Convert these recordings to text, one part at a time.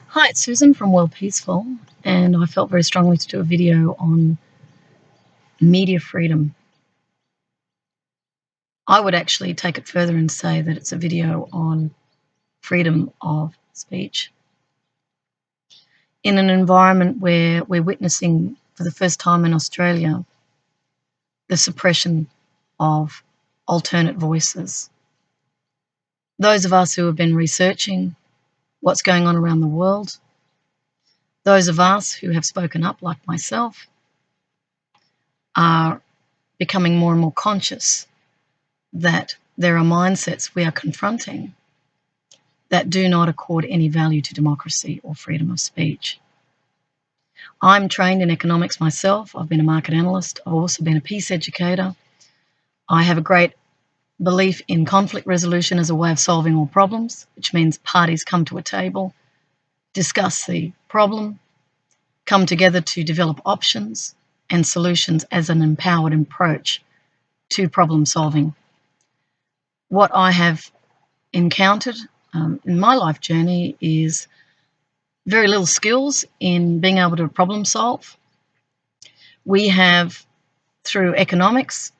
Hi, it's Susan from Worldpeacefull, and I felt very strongly to do a video on media freedom. I would actually take it further and say that it's a video on freedom of speech. In an environment where we're witnessing for the first time in Australia the suppression of alternate voices. Those of us who have been researching what's going on around the world, those of us who have spoken up like myself, are becoming more and more conscious that there are mindsets we are confronting that do not accord any value to democracy or freedom of speech. I'm trained in economics myself. I've been a market analyst. I've also been a peace educator. I have a great belief in conflict resolution as a way of solving all problems, which means parties come to a table, discuss the problem, come together to develop options and solutions as an empowered approach to problem solving. What I have encountered in my life journey is very little skills in being able to problem solve. We have, through economics,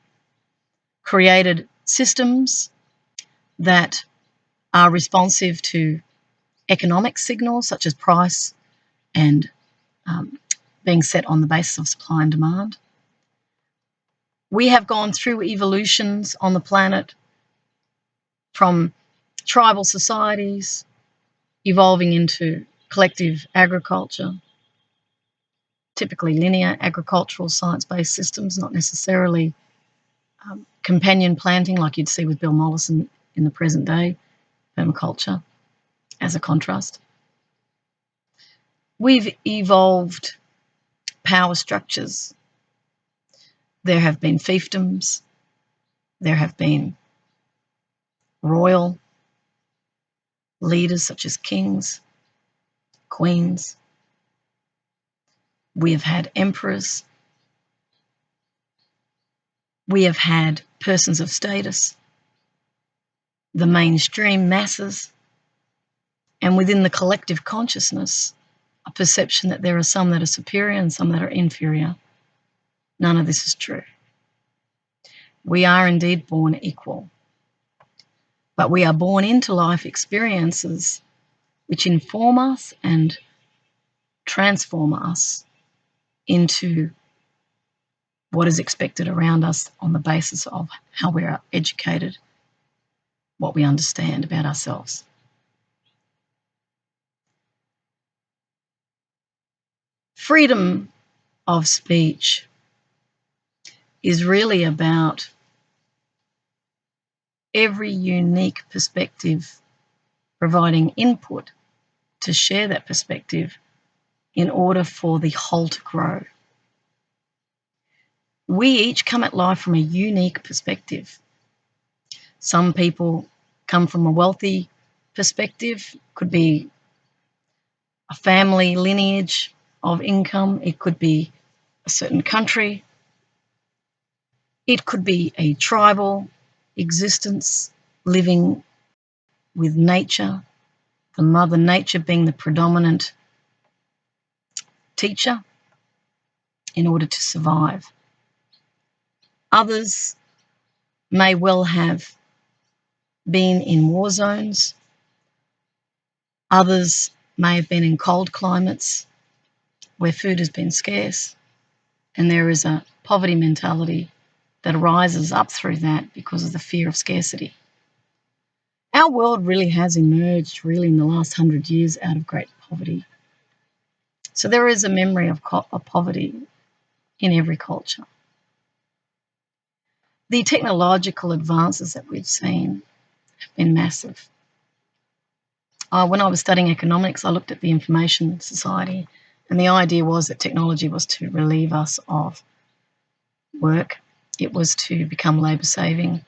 created systems that are responsive to economic signals such as price and being set on the basis of supply and demand. We have gone through evolutions on the planet from tribal societies evolving into collective agriculture, typically linear agricultural science-based systems, not necessarily companion planting like you'd see with Bill Mollison in the present day, permaculture as a contrast. We've evolved power structures. There have been fiefdoms, there have been royal leaders such as kings, queens. We have had emperors. We have had persons of status, the mainstream masses, and within the collective consciousness, a perception that there are some that are superior and some that are inferior. None of this is true. We are indeed born equal, but we are born into life experiences which inform us and transform us into what is expected around us on the basis of how we are educated, what we understand about ourselves. Freedom of speech is really about every unique perspective providing input to share that perspective in order for the whole to grow. We each come at life from a unique perspective. Some people come from a wealthy perspective, could be a family lineage of income, it could be a certain country, it could be a tribal existence living with nature, the mother nature being the predominant teacher in order to survive. Others may well have been in war zones. Others may have been in cold climates where food has been scarce, and there is a poverty mentality that arises up through that because of the fear of scarcity. Our world really has emerged in the last 100 years out of great poverty. So there is a memory of poverty in every culture. The technological advances that we've seen have been massive. When I was studying economics, I looked at the information society, and the idea was that technology was to relieve us of work. It was to become labour saving.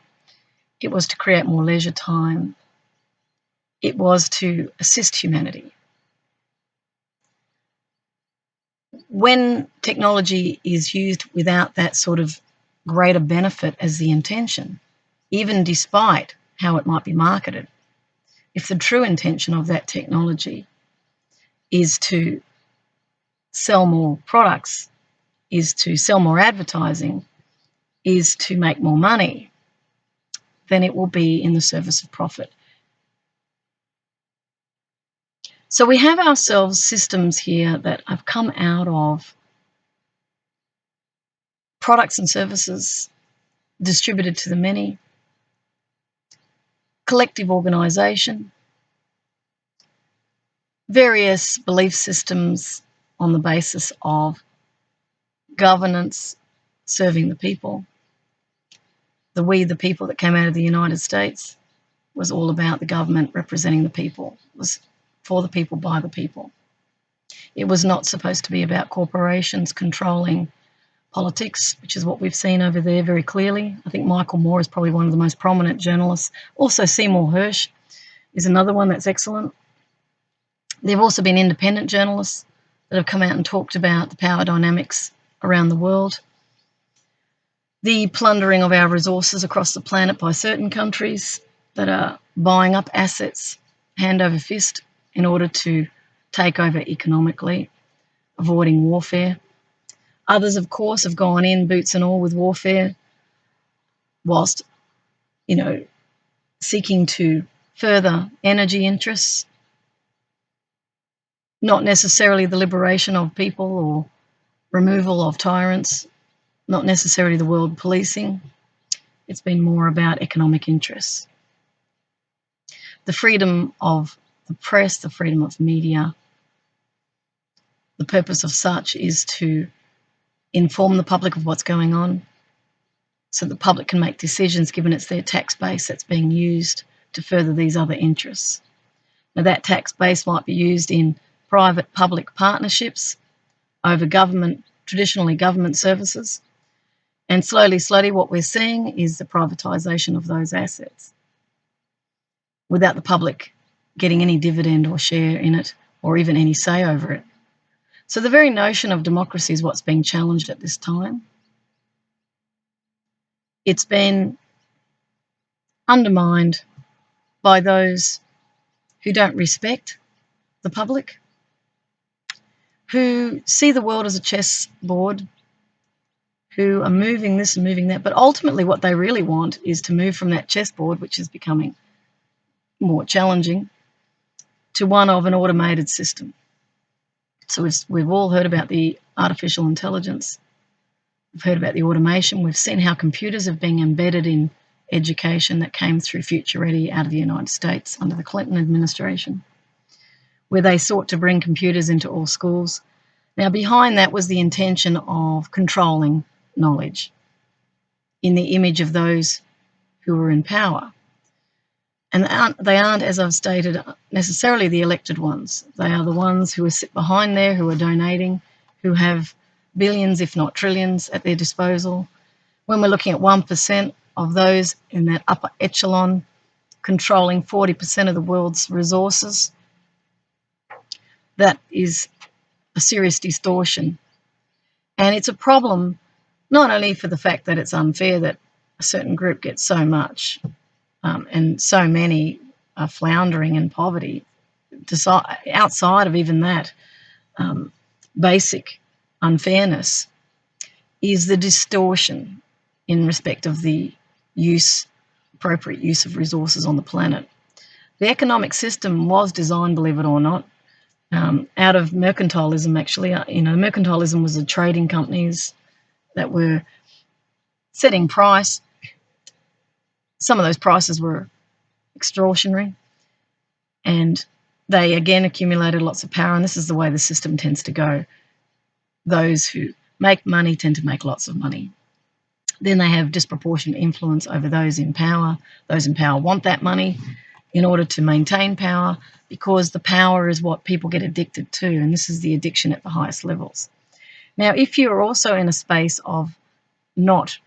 It was to create more leisure time. It was to assist humanity. When technology is used without that sort of greater benefit as the intention, even despite how it might be marketed, if the true intention of that technology is to sell more products, is to sell more advertising, is to make more money, then it will be in the service of profit. So we have ourselves systems here that have come out of products and services distributed to the many, collective organisation, various belief systems on the basis of governance serving the people. The We the People that came out of the United States was all about the government representing the people. It was for the people, by the people. It was not supposed to be about corporations controlling politics, which is what we've seen over there very clearly. I think Michael Moore is probably one of the most prominent journalists. Also, Seymour Hersh is another one that's excellent. There have also been independent journalists that have come out and talked about the power dynamics around the world, the plundering of our resources across the planet by certain countries that are buying up assets hand over fist in order to take over economically, avoiding warfare. Others, of course, have gone in boots and all with warfare whilst, seeking to further energy interests, not necessarily the liberation of people or removal of tyrants, not necessarily the world policing. It's been more about economic interests. The freedom of the press, the freedom of media, the purpose of such is to inform the public of what's going on so the public can make decisions given it's their tax base that's being used to further these other interests. Now, that tax base might be used in private-public partnerships over traditionally government services. And slowly, what we're seeing is the privatisation of those assets without the public getting any dividend or share in it or even any say over it. So the very notion of democracy is what's being challenged at this time. It's been undermined by those who don't respect the public, who see the world as a chessboard, who are moving this and moving that, but ultimately what they really want is to move from that chessboard, which is becoming more challenging, to one of an automated system. So we've all heard about the artificial intelligence. We've heard about the automation. We've seen how computers have been embedded in education that came through Future Ready out of the United States under the Clinton administration, where they sought to bring computers into all schools. Now, behind that was the intention of controlling knowledge in the image of those who were in power. And they aren't, as I've stated, necessarily the elected ones. They are the ones who sit behind there, who are donating, who have billions, if not trillions, at their disposal. When we're looking at 1% of those in that upper echelon controlling 40% of the world's resources, that is a serious distortion. And it's a problem not only for the fact that it's unfair that a certain group gets so much and so many are floundering in poverty, outside of even that basic unfairness is the distortion in respect of the appropriate use of resources on the planet. The economic system was designed, believe it or not, out of mercantilism, actually. Mercantilism was the trading companies that were setting price. Some of those prices were extortionary, and they again accumulated lots of power, and this is the way the system tends to go. Those who make money tend to make lots of money. Then they have disproportionate influence over those in power. Those in power want that money in order to maintain power, because the power is what people get addicted to, and this is the addiction at the highest levels. Now, if you're also in a space of not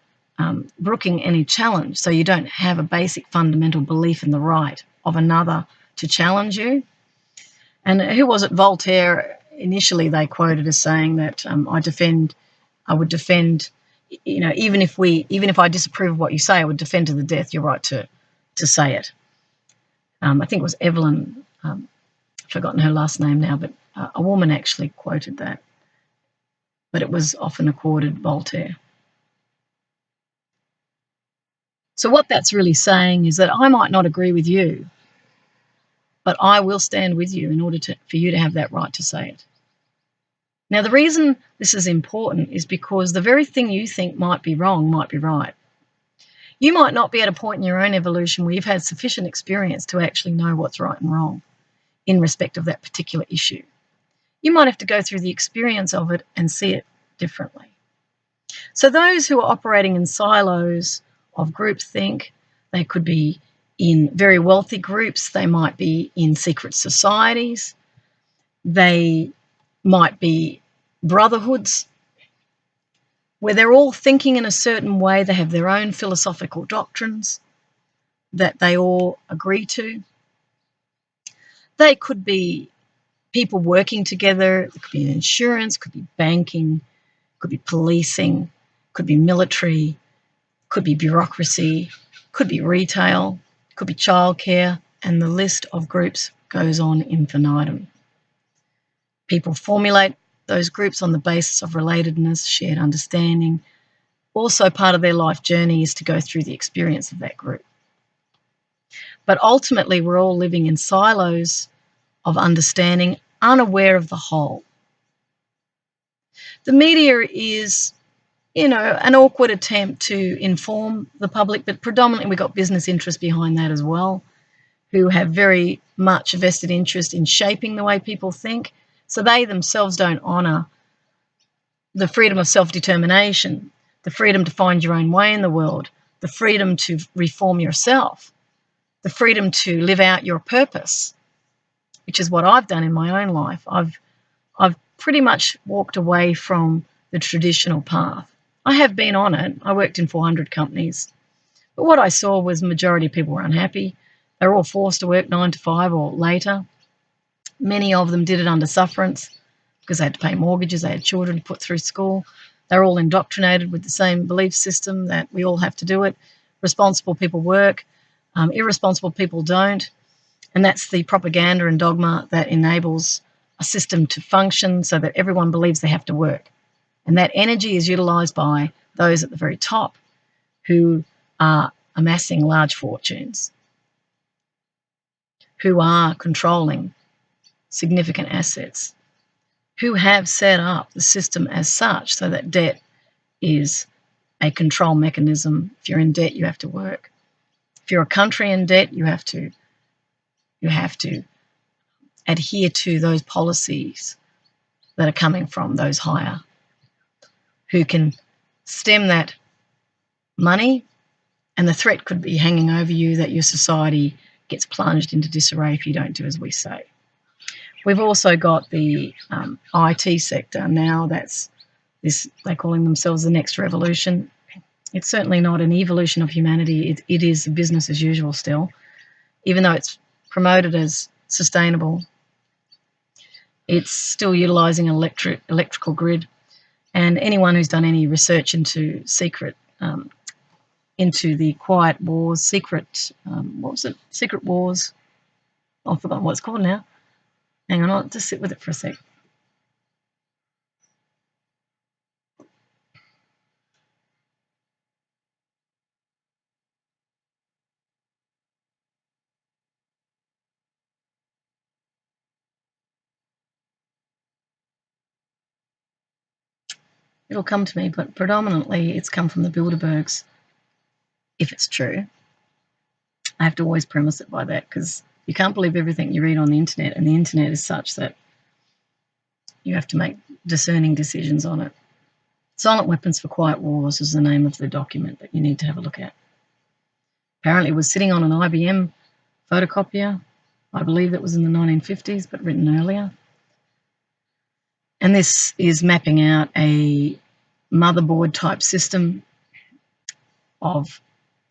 brooking any challenge, so you don't have a basic fundamental belief in the right of another to challenge you, and who was it? Voltaire, initially they quoted as saying that I would defend, even if I disapprove of what you say, I would defend to the death your right to say it. I think it was Evelyn, I've forgotten her last name now, but A woman actually quoted that, but it was often accorded Voltaire. So what that's really saying is that I might not agree with you, but I will stand with you in order for you to have that right to say it. Now, the reason this is important is because the very thing you think might be wrong might be right. You might not be at a point in your own evolution where you've had sufficient experience to actually know what's right and wrong in respect of that particular issue. You might have to go through the experience of it and see it differently. So those who are operating in silos of groupthink, they could be in very wealthy groups, they might be in secret societies, they might be brotherhoods where they're all thinking in a certain way, they have their own philosophical doctrines that they all agree to. They could be people working together, it could be insurance, could be banking, could be policing, could be military, could be bureaucracy, could be retail, could be childcare, and the list of groups goes on infinitum. People formulate those groups on the basis of relatedness, shared understanding. Also, part of their life journey is to go through the experience of that group. But ultimately, we're all living in silos of understanding, unaware of the whole. The media is, an awkward attempt to inform the public, but predominantly we've got business interests behind that as well, who have very much vested interest in shaping the way people think. So they themselves don't honour the freedom of self-determination, the freedom to find your own way in the world, the freedom to reform yourself, the freedom to live out your purpose, which is what I've done in my own life. I've pretty much walked away from the traditional path. I have been on it. I worked in 400 companies. But what I saw was the majority of people were unhappy. They were all forced to work 9 to 5 or later. Many of them did it under sufferance because they had to pay mortgages, they had children to put through school. They're all indoctrinated with the same belief system that we all have to do it. Responsible people work, irresponsible people don't. And that's the propaganda and dogma that enables a system to function so that everyone believes they have to work. And that energy is utilised by those at the very top who are amassing large fortunes, who are controlling significant assets, who have set up the system as such so that debt is a control mechanism. If you're in debt, you have to work. If you're a country in debt, you have to adhere to those policies that are coming from those higher, who can stem that money, and the threat could be hanging over you that your society gets plunged into disarray if you don't do as we say. We've also got the IT sector now. That's this, they're calling themselves the next revolution. It's certainly not an evolution of humanity. It is business as usual still, even though it's promoted as sustainable. It's still utilising an electrical grid. And anyone who's done any research into into the quiet wars, secret wars? I've forgotten what it's called now. Hang on, I'll just sit with it for a sec. It'll come to me, but predominantly it's come from the Bilderbergs, if it's true. I have to always premise it by that because you can't believe everything you read on the internet, and the internet is such that you have to make discerning decisions on it. Silent Weapons for Quiet Wars is the name of the document that you need to have a look at. Apparently it was sitting on an IBM photocopier. I believe it was in the 1950s, but written earlier. And this is mapping out a motherboard type system of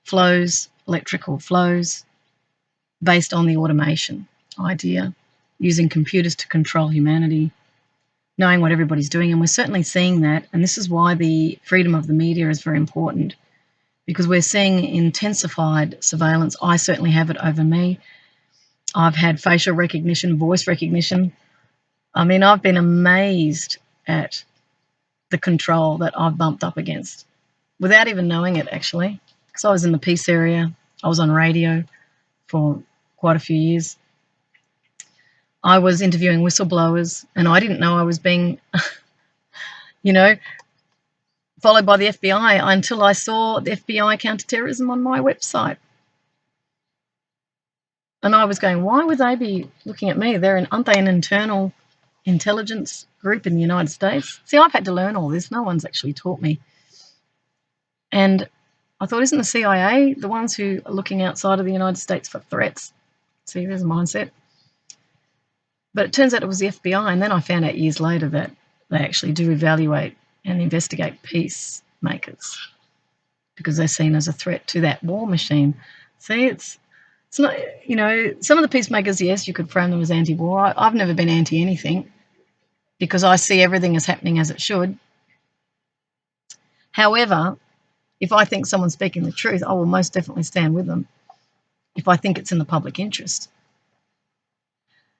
flows, electrical flows, based on the automation idea, using computers to control humanity, knowing what everybody's doing. And we're certainly seeing that. And this is why the freedom of the media is very important, because we're seeing intensified surveillance. I certainly have it over me. I've had facial recognition, voice recognition I mean, I've been amazed at the control that I've bumped up against without even knowing it, actually, because I was in the peace area. I was on radio for quite a few years. I was interviewing whistleblowers, and I didn't know I was being, you know, followed by the FBI until I saw the FBI counterterrorism on my website. And I was going, why would they be looking at me? Aren't they an internal intelligence group in the United States? See, I've had to learn all this. No one's actually taught me. And I thought, isn't the CIA the ones who are looking outside of the United States for threats? See, there's a mindset. But it turns out it was the FBI. And then I found out years later that they actually do evaluate and investigate peacemakers because they're seen as a threat to that war machine. See, it's not, some of the peacemakers, yes, you could frame them as anti-war. I've never been anti-anything because I see everything as happening as it should. However, if I think someone's speaking the truth, I will most definitely stand with them if I think it's in the public interest.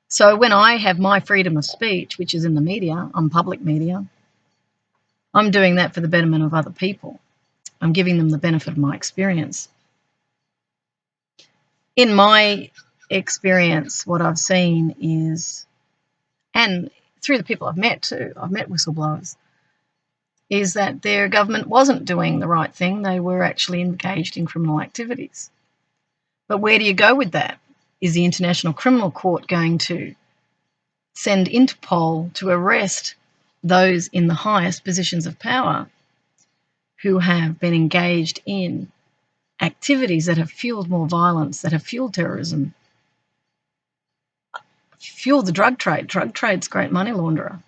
So when I have my freedom of speech, which is in the media, on public media, I'm doing that for the betterment of other people. I'm giving them the benefit of my experience. In my experience, what I've seen is, and through the people I've met too, I've met whistleblowers, is that their government wasn't doing the right thing. They were actually engaged in criminal activities. But where do you go with that? Is the International Criminal Court going to send Interpol to arrest those in the highest positions of power who have been engaged in activities that have fueled more violence, that have fueled terrorism, fueled the drug trade? Drug trade's a great money launderer.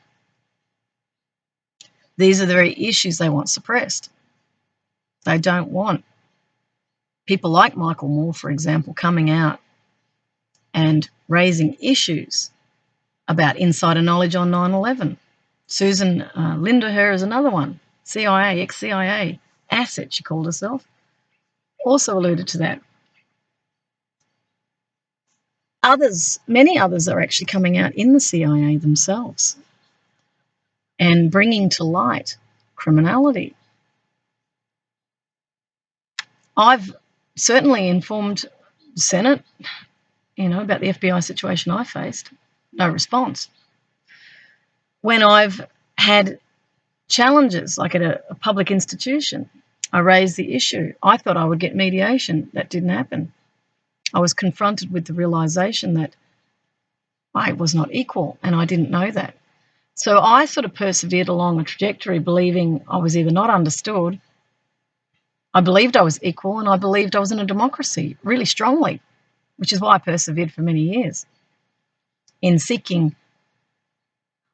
These are the very issues they want suppressed. They don't want people like Michael Moore, for example, coming out and raising issues about insider knowledge on 9/11. Susan Linderher is another one. CIA, ex-CIA asset, she called herself, also alluded to that. Many others are actually coming out in the CIA themselves and bringing to light criminality. I've certainly informed the Senate, about the FBI situation I faced. No response. When I've had challenges, like at a public institution, I raised the issue. I thought I would get mediation. That didn't happen. I was confronted with the realization that I was not equal, and I didn't know that. So I sort of persevered along a trajectory believing I was either not understood, I believed I was equal, and I believed I was in a democracy really strongly, which is why I persevered for many years in seeking.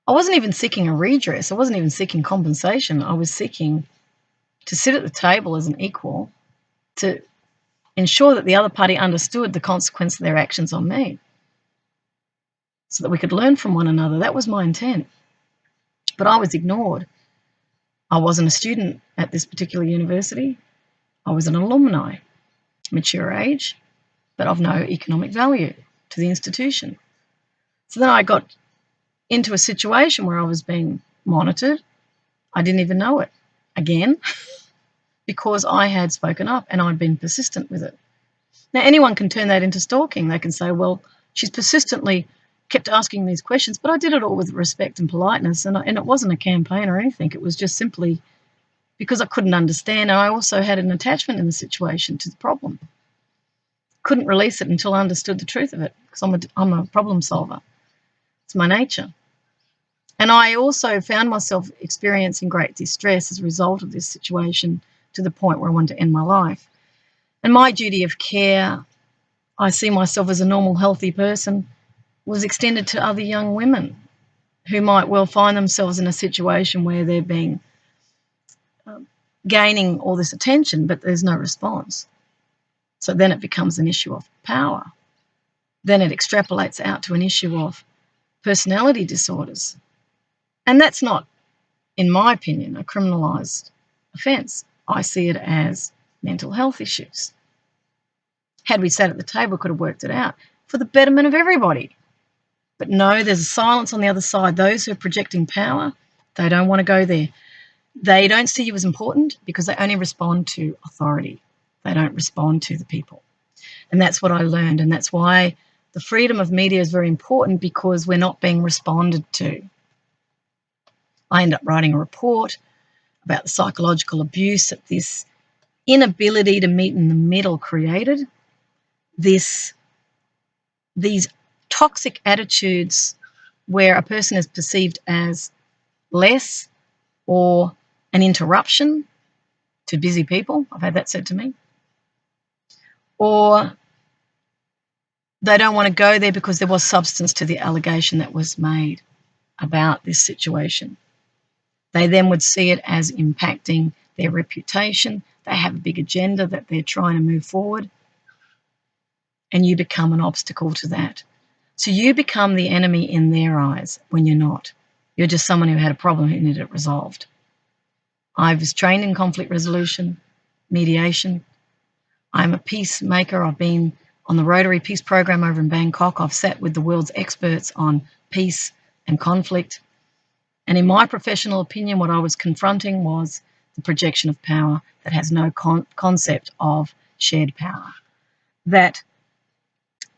I wasn't even seeking a redress. I wasn't even seeking compensation. I was seeking to sit at the table as an equal, to ensure that the other party understood the consequence of their actions on me so that we could learn from one another. That was my intent. But I was ignored. I wasn't a student at this particular university. I was an alumni, mature age, but of no economic value to the institution. So then I got into a situation where I was being monitored. I didn't even know it, again, because I had spoken up and I'd been persistent with it. Now, anyone can turn that into stalking. They can say, well, she's persistently kept asking these questions, but I did it all with respect and politeness, and it wasn't a campaign or anything. It was just simply because I couldn't understand, and I also had an attachment in the situation to the problem. Couldn't release it until I understood the truth of it, because I'm a problem solver. It's my nature. And I also found myself experiencing great distress as a result of this situation, to the point where I wanted to end my life. And my duty of care, I see myself as a normal, healthy person, was extended to other young women who might well find themselves in a situation where they're being gaining all this attention, but there's no response. So then it becomes an issue of power. Then it extrapolates out to an issue of personality disorders. And that's not, in my opinion, a criminalised offence. I see it as mental health issues. Had we sat at the table, could have worked it out for the betterment of everybody. But no, there's a silence on the other side. Those who are projecting power, they don't want to go there. They don't see you as important because they only respond to authority. They don't respond to the people. And that's what I learned. And that's why the freedom of media is very important, because we're not being responded to. I ended up writing a report about the psychological abuse that this inability to meet in the middle created. These toxic attitudes where a person is perceived as less or an interruption to busy people. I've had that said to me. Or they don't want to go there because there was substance to the allegation that was made about this situation. They then would see it as impacting their reputation. They have a big agenda that they're trying to move forward, and you become an obstacle to that. So you become the enemy in their eyes when you're not. You're just someone who had a problem who needed it resolved. I was trained in conflict resolution, mediation. I'm a peacemaker. I've been on the Rotary Peace Program over in Bangkok. I've sat with the world's experts on peace and conflict. And in my professional opinion, what I was confronting was the projection of power that has no concept of shared power, that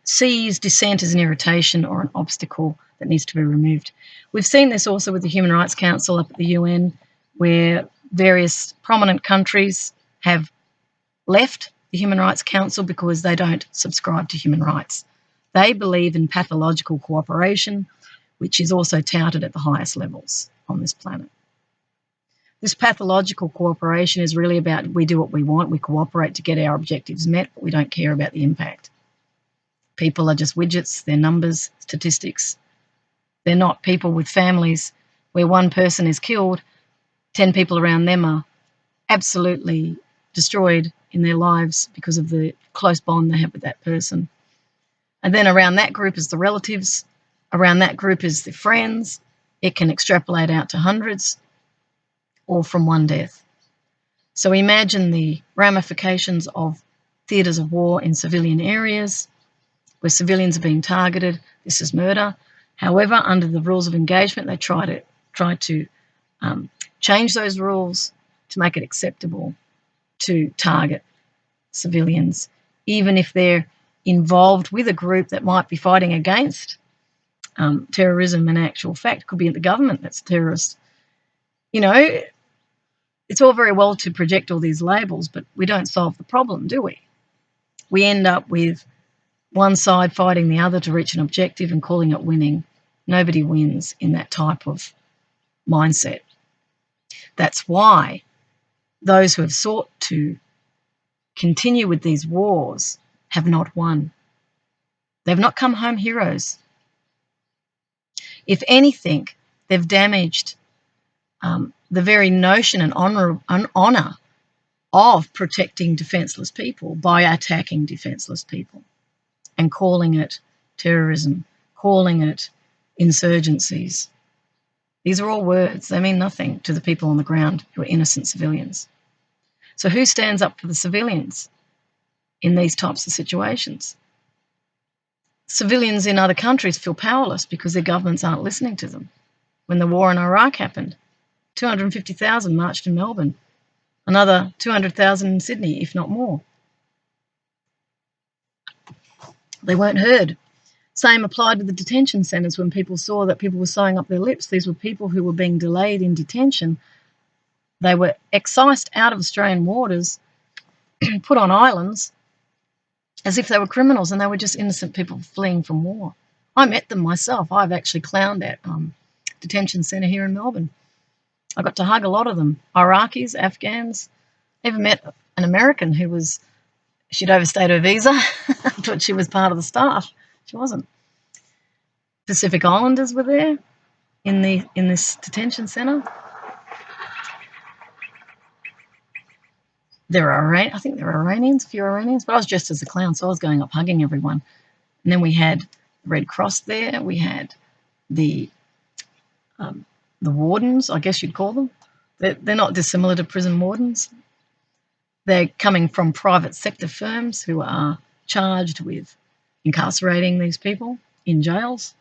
sees dissent as an irritation or an obstacle that needs to be removed. We've seen this also with the Human Rights Council up at the UN, where various prominent countries have left the Human Rights Council because they don't subscribe to human rights. They believe in pathological cooperation, which is also touted at the highest levels on this planet. This pathological cooperation is really about we do what we want, we cooperate to get our objectives met, but we don't care about the impact. People are just widgets, they're numbers, statistics. They're not people with families where one person is killed, 10 people around them are absolutely destroyed in their lives because of the close bond they have with that person. And then around that group is the relatives, around that group is the friends. It can extrapolate out to hundreds, all from one death. So imagine the ramifications of theatres of war in civilian areas where civilians are being targeted. This is murder. However, under the rules of engagement, they try to change those rules to make it acceptable to target civilians, even if they're involved with a group that might be fighting against terrorism. In actual fact, could be the government that's terrorist. You know, it's all very well to project all these labels, but we don't solve the problem, do we? We end up with one side fighting the other to reach an objective and calling it winning. Nobody wins in that type of mindset. That's why those who have sought to continue with these wars have not won. They've not come home heroes. If anything, they've damaged the very notion and honour of protecting defenceless people by attacking defenceless people and calling it terrorism, calling it insurgencies. These are all words. They mean nothing to the people on the ground who are innocent civilians. So who stands up for the civilians in these types of situations? Civilians in other countries feel powerless because their governments aren't listening to them. When the war in Iraq happened, 250,000 marched in Melbourne, another 200,000 in Sydney, if not more. They weren't heard. Same applied to the detention centres when people saw that people were sewing up their lips. These were people who were being delayed in detention. They were excised out of Australian waters, put on islands as if they were criminals, and they were just innocent people fleeing from war. I met them myself. I've actually clowned at detention centre here in Melbourne. I got to hug a lot of them, Iraqis, Afghans. I even met an American she'd overstayed her visa. I thought she was part of the staff. She wasn't. Pacific Islanders were there in this detention centre. I think there were Iranians, a few Iranians, but I was dressed as a clown, so I was going up hugging everyone. And then we had the Red Cross there. We had the wardens, I guess you'd call them. They're not dissimilar to prison wardens. They're coming from private sector firms who are charged with incarcerating these people in jails.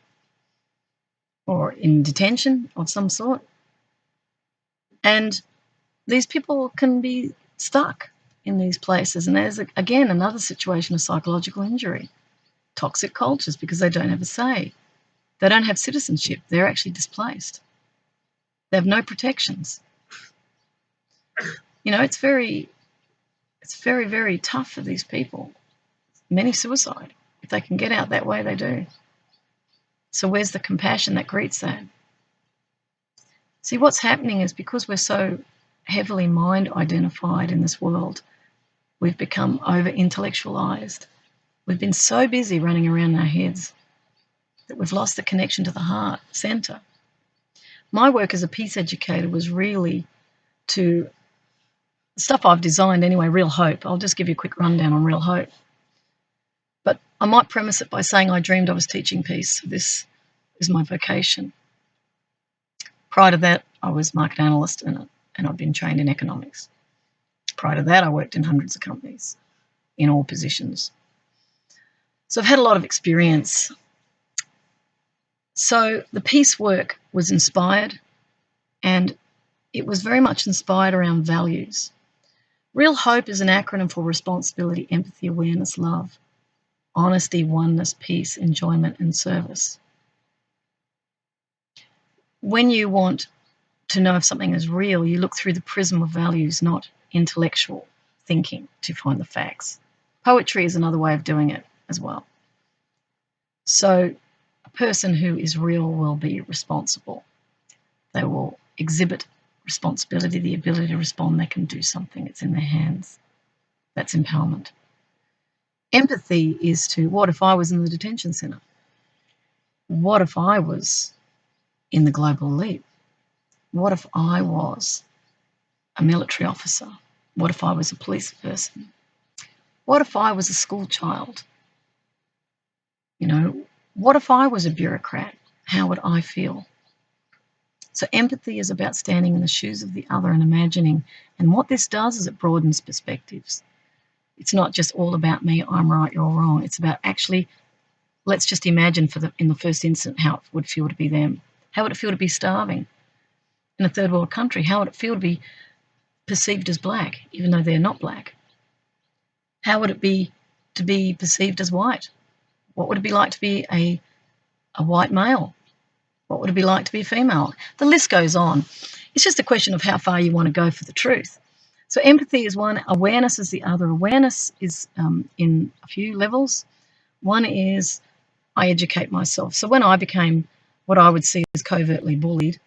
or in detention of some sort. And these people can be stuck in these places. And there's, again, another situation of psychological injury. Toxic cultures, because they don't have a say. They don't have citizenship. They're actually displaced. They have no protections. You know, it's very, very tough for these people. Many suicide. If they can get out that way, they do. So where's the compassion that greets that? See, what's happening is because we're so heavily mind-identified in this world, we've become over-intellectualized. We've been so busy running around in our heads that we've lost the connection to the heart center. My work as a peace educator was really to stuff I've designed anyway, Real Hope. I'll just give you a quick rundown on Real Hope. But I might premise it by saying I dreamed I was teaching peace. So this is my vocation. Prior to that, I was market analyst and I've been trained in economics. Prior to that, I worked in hundreds of companies in all positions. So I've had a lot of experience. So the peace work was inspired, and it was very much inspired around values. Real Hope is an acronym for responsibility, empathy, awareness, love, honesty, oneness, peace, enjoyment, and service. When you want to know if something is real, you look through the prism of values, not intellectual thinking, to find the facts. Poetry is another way of doing it as well. So a person who is real will be responsible. They will exhibit responsibility, the ability to respond. They can do something. It's in their hands. That's empowerment. Empathy is to, what if I was in the detention centre? What if I was in the global elite? What if I was a military officer? What if I was a police person? What if I was a school child? You know, what if I was a bureaucrat? How would I feel? So empathy is about standing in the shoes of the other and imagining. And what this does is it broadens perspectives. It's not just all about me, I'm right, you're wrong. It's about actually, let's just imagine in the first instant how it would feel to be them. How would it feel to be starving in a third world country? How would it feel to be perceived as black, even though they're not black? How would it be to be perceived as white? What would it be like to be a white male? What would it be like to be a female? The list goes on. It's just a question of how far you want to go for the truth. So empathy is one, awareness is the other. Awareness is in a few levels. One is I educate myself. So when I became what I would see as covertly bullied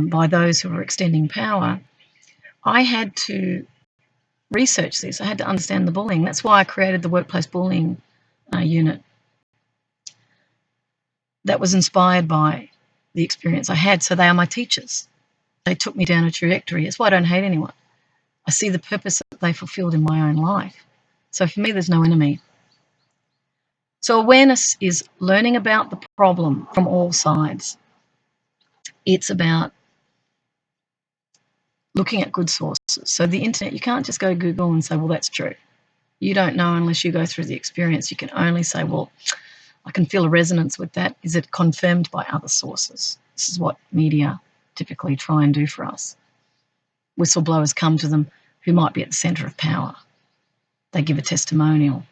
by those who were extending power, I had to research this. I had to understand the bullying. That's why I created the workplace bullying unit. That was inspired by the experience I had. So they are my teachers. They took me down a trajectory. It's why I don't hate anyone. I see the purpose that they fulfilled in my own life. So for me, there's no enemy. So awareness is learning about the problem from all sides. It's about looking at good sources. So the internet, you can't just go Google and say, well, that's true. You don't know unless you go through the experience. You can only say, well, I can feel a resonance with that. Is it confirmed by other sources? This is what media typically try and do for us. Whistleblowers come to them who might be at the centre of power. They give a testimonial,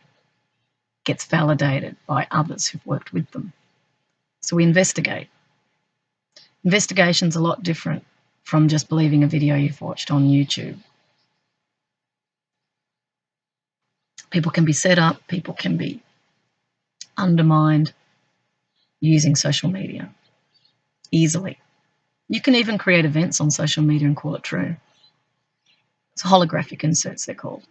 gets validated by others who've worked with them. So we investigate. Investigation's a lot different from just believing a video you've watched on YouTube. People can be set up, people can be undermined using social media easily. You can even create events on social media and call it true. It's holographic inserts, they're called.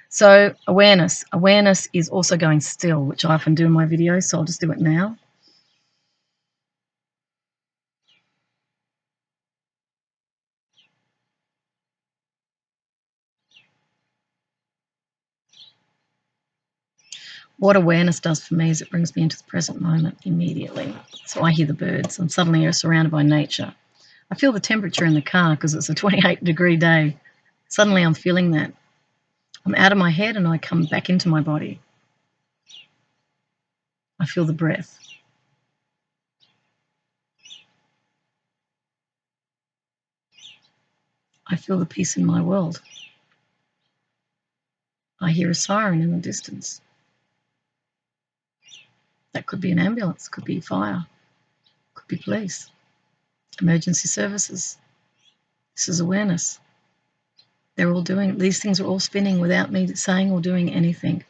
So awareness. Awareness is also going still, which I often do in my videos, so I'll just do it now. What awareness does for me is it brings me into the present moment immediately. So I hear the birds. I'm suddenly surrounded by nature. I feel the temperature in the car because it's a 28-degree day. Suddenly I'm feeling that. I'm out of my head and I come back into my body. I feel the breath. I feel the peace in my world. I hear a siren in the distance. That could be an ambulance, could be fire, could be police, emergency services. This is awareness. They're all doing, these things are all spinning without me saying or doing anything.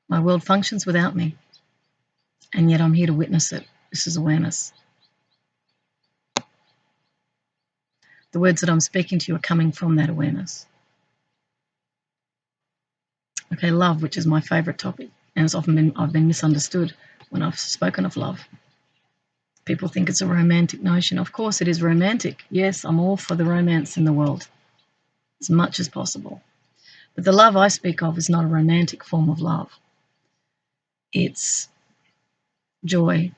My world functions without me, and yet I'm here to witness it. This is awareness. The words that I'm speaking to you are coming from that awareness. Okay, love, which is my favourite topic, and I've been misunderstood when I've spoken of love. People think it's a romantic notion. Of course it is romantic. Yes, I'm all for the romance in the world, as much as possible. But the love I speak of is not a romantic form of love. It's joy.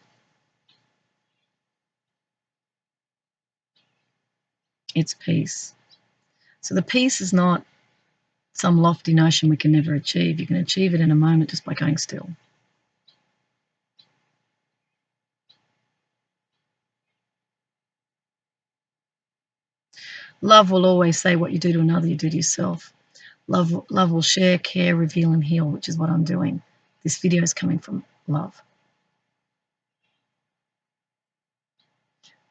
It's peace. So the peace is not some lofty notion we can never achieve. You can achieve it in a moment just by going still. Love will always say what you do to another, you do to yourself. Love will share, care, reveal, and heal, which is what I'm doing. This video is coming from love.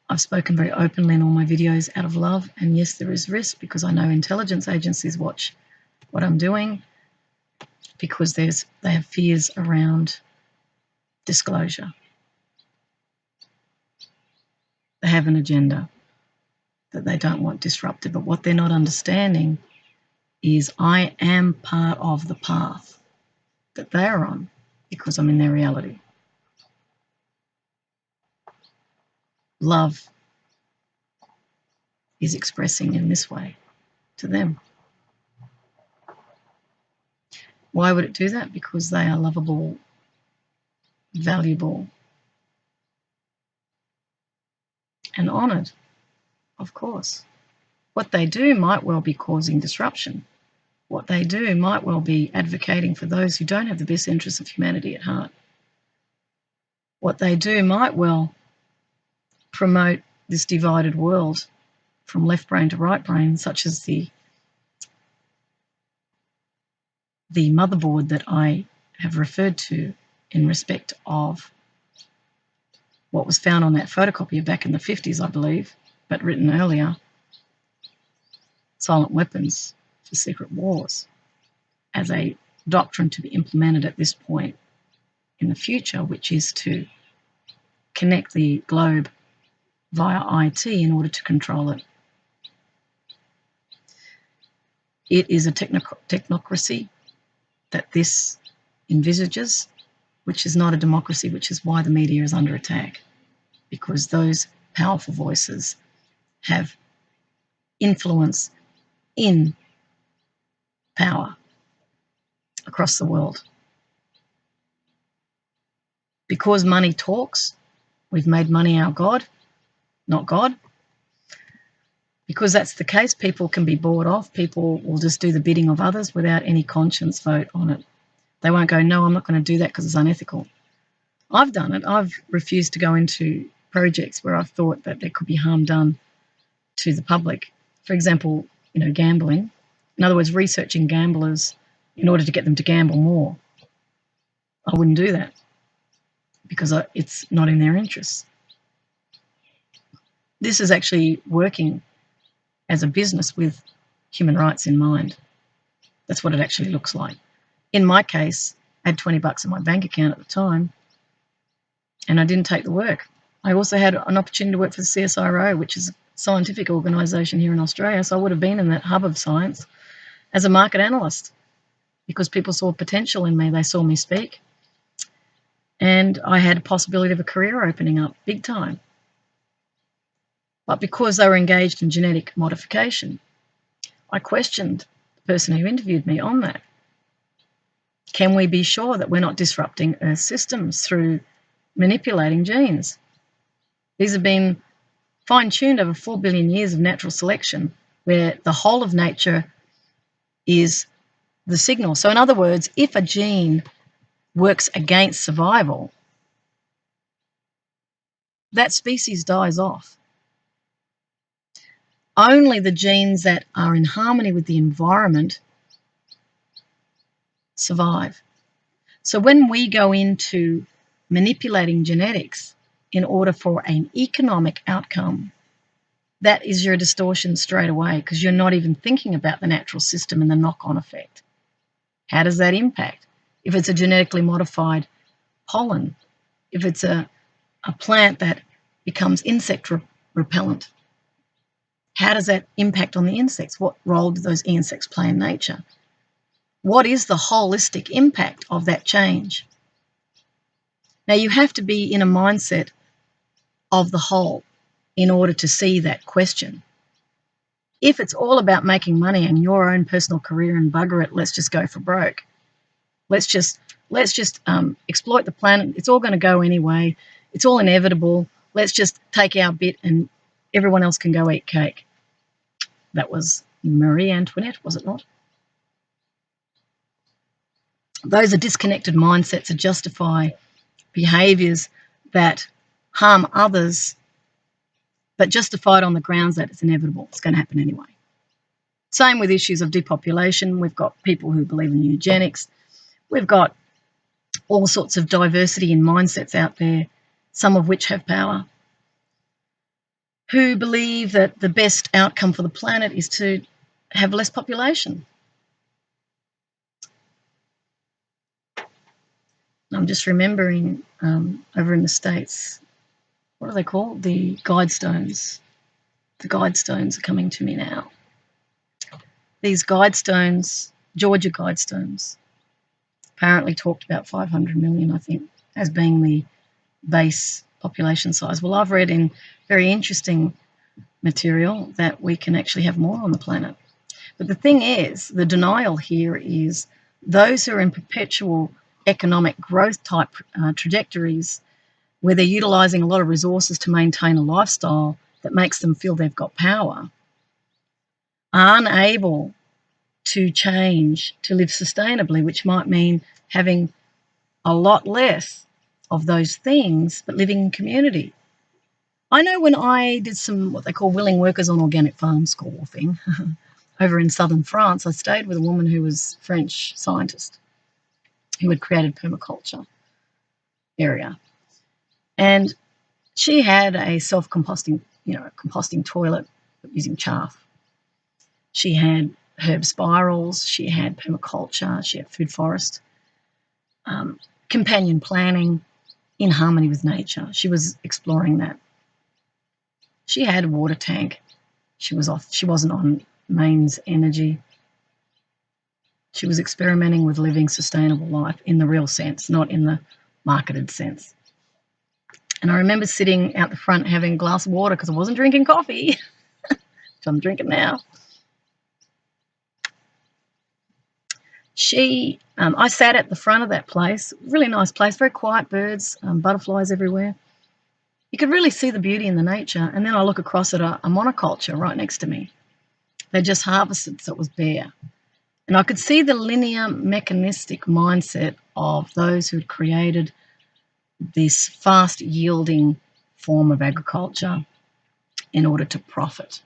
I've spoken very openly in all my videos out of love, and yes, there is risk because I know intelligence agencies watch what I'm doing because they have fears around disclosure. They have an agenda that they don't want disrupted, but what they're not understanding is I am part of the path that they are on because I'm in their reality. Love is expressing in this way to them. Why would it do that? Because they are lovable, valuable, and honoured, of course. What they do might well be causing disruption. What they do might well be advocating for those who don't have the best interests of humanity at heart. What they do might well promote this divided world from left brain to right brain, such as the motherboard that I have referred to in respect of what was found on that photocopier back in the 50s, I believe, but written earlier, silent weapons for secret wars, as a doctrine to be implemented at this point in the future, which is to connect the globe via IT in order to control it. It is a technocracy that this envisages, which is not a democracy, which is why the media is under attack, because those powerful voices have influence in power across the world. Because money talks, we've made money our God, not God. Because that's the case, people can be bought off. People will just do the bidding of others without any conscience vote on it. They won't go, no, I'm not going to do that because it's unethical. I've done it. I've refused to go into projects where I've thought that there could be harm done to the public. For example, gambling. In other words, researching gamblers in order to get them to gamble more. I wouldn't do that because it's not in their interests. This is actually working as a business with human rights in mind. That's what it actually looks like. In my case, I had $20 in my bank account at the time, and I didn't take the work. I also had an opportunity to work for the CSIRO, which is a scientific organisation here in Australia, so I would have been in that hub of science as a market analyst because people saw potential in me. They saw me speak. And I had a possibility of a career opening up big time. But because they were engaged in genetic modification, I questioned the person who interviewed me on that. Can we be sure that we're not disrupting Earth systems through manipulating genes? These have been fine-tuned over 4 billion years of natural selection, where the whole of nature is the signal. So in other words, if a gene works against survival, that species dies off. Only the genes that are in harmony with the environment survive. So when we go into manipulating genetics in order for an economic outcome, that is your distortion straight away, because you're not even thinking about the natural system and the knock-on effect. How does that impact? If it's a genetically modified pollen, if it's a plant that becomes insect repellent, how does that impact on the insects? What role do those insects play in nature? What is the holistic impact of that change? Now, you have to be in a mindset of the whole in order to see that question. If it's all about making money and your own personal career and bugger it, let's just go for broke. Let's just exploit the planet. It's all going to go anyway. It's all inevitable. Let's just take our bit and everyone else can go eat cake. That was Marie Antoinette, was it not? Those are disconnected mindsets that justify behaviours that harm others, but justified on the grounds that it's inevitable. It's going to happen anyway. Same with issues of depopulation. We've got people who believe in eugenics. We've got all sorts of diversity in mindsets out there, some of which have power, who believe that the best outcome for the planet is to have less population. I'm just remembering over in the States, what are they called? The Guidestones. The Guidestones are coming to me now. These Guidestones, Georgia Guidestones, apparently talked about 500 million, I think, as being the base population size. Well, I've read in very interesting material that we can actually have more on the planet. But the thing is, the denial here is those who are in perpetual economic growth type trajectories where they're utilising a lot of resources to maintain a lifestyle that makes them feel they've got power, are unable to change to live sustainably, which might mean having a lot less of those things, but living in community. I know when I did some what they call willing workers on organic farm school thing over in southern France, I stayed with a woman who was a French scientist who had created permaculture area. And she had a self-composting, composting toilet using chaff. She had herb spirals, she had permaculture, she had food forest, companion planning in harmony with nature. She was exploring that. She had a water tank. She wasn't on mains energy. She was experimenting with living sustainable life in the real sense, not in the marketed sense. And I remember sitting out the front having a glass of water because I wasn't drinking coffee, which I'm drinking now. I sat at the front of that place, really nice place, very quiet birds, butterflies everywhere. You could really see the beauty in the nature. And then I look across at a monoculture right next to me. They just harvested, so it was bare. And I could see the linear mechanistic mindset of those who had created this fast yielding form of agriculture in order to profit.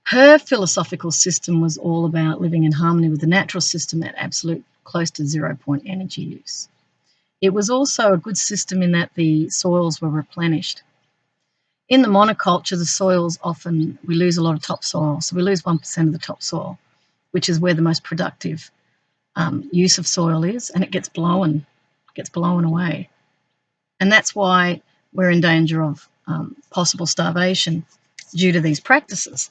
Her philosophical system was all about living in harmony with the natural system at absolute close to 0 point energy use. It was also a good system in that the soils were replenished. In the monoculture, the soils we lose a lot of topsoil. So we lose 1% of the topsoil, which is where the most productive use of soil is, and it gets blown away. And that's why we're in danger of possible starvation due to these practices.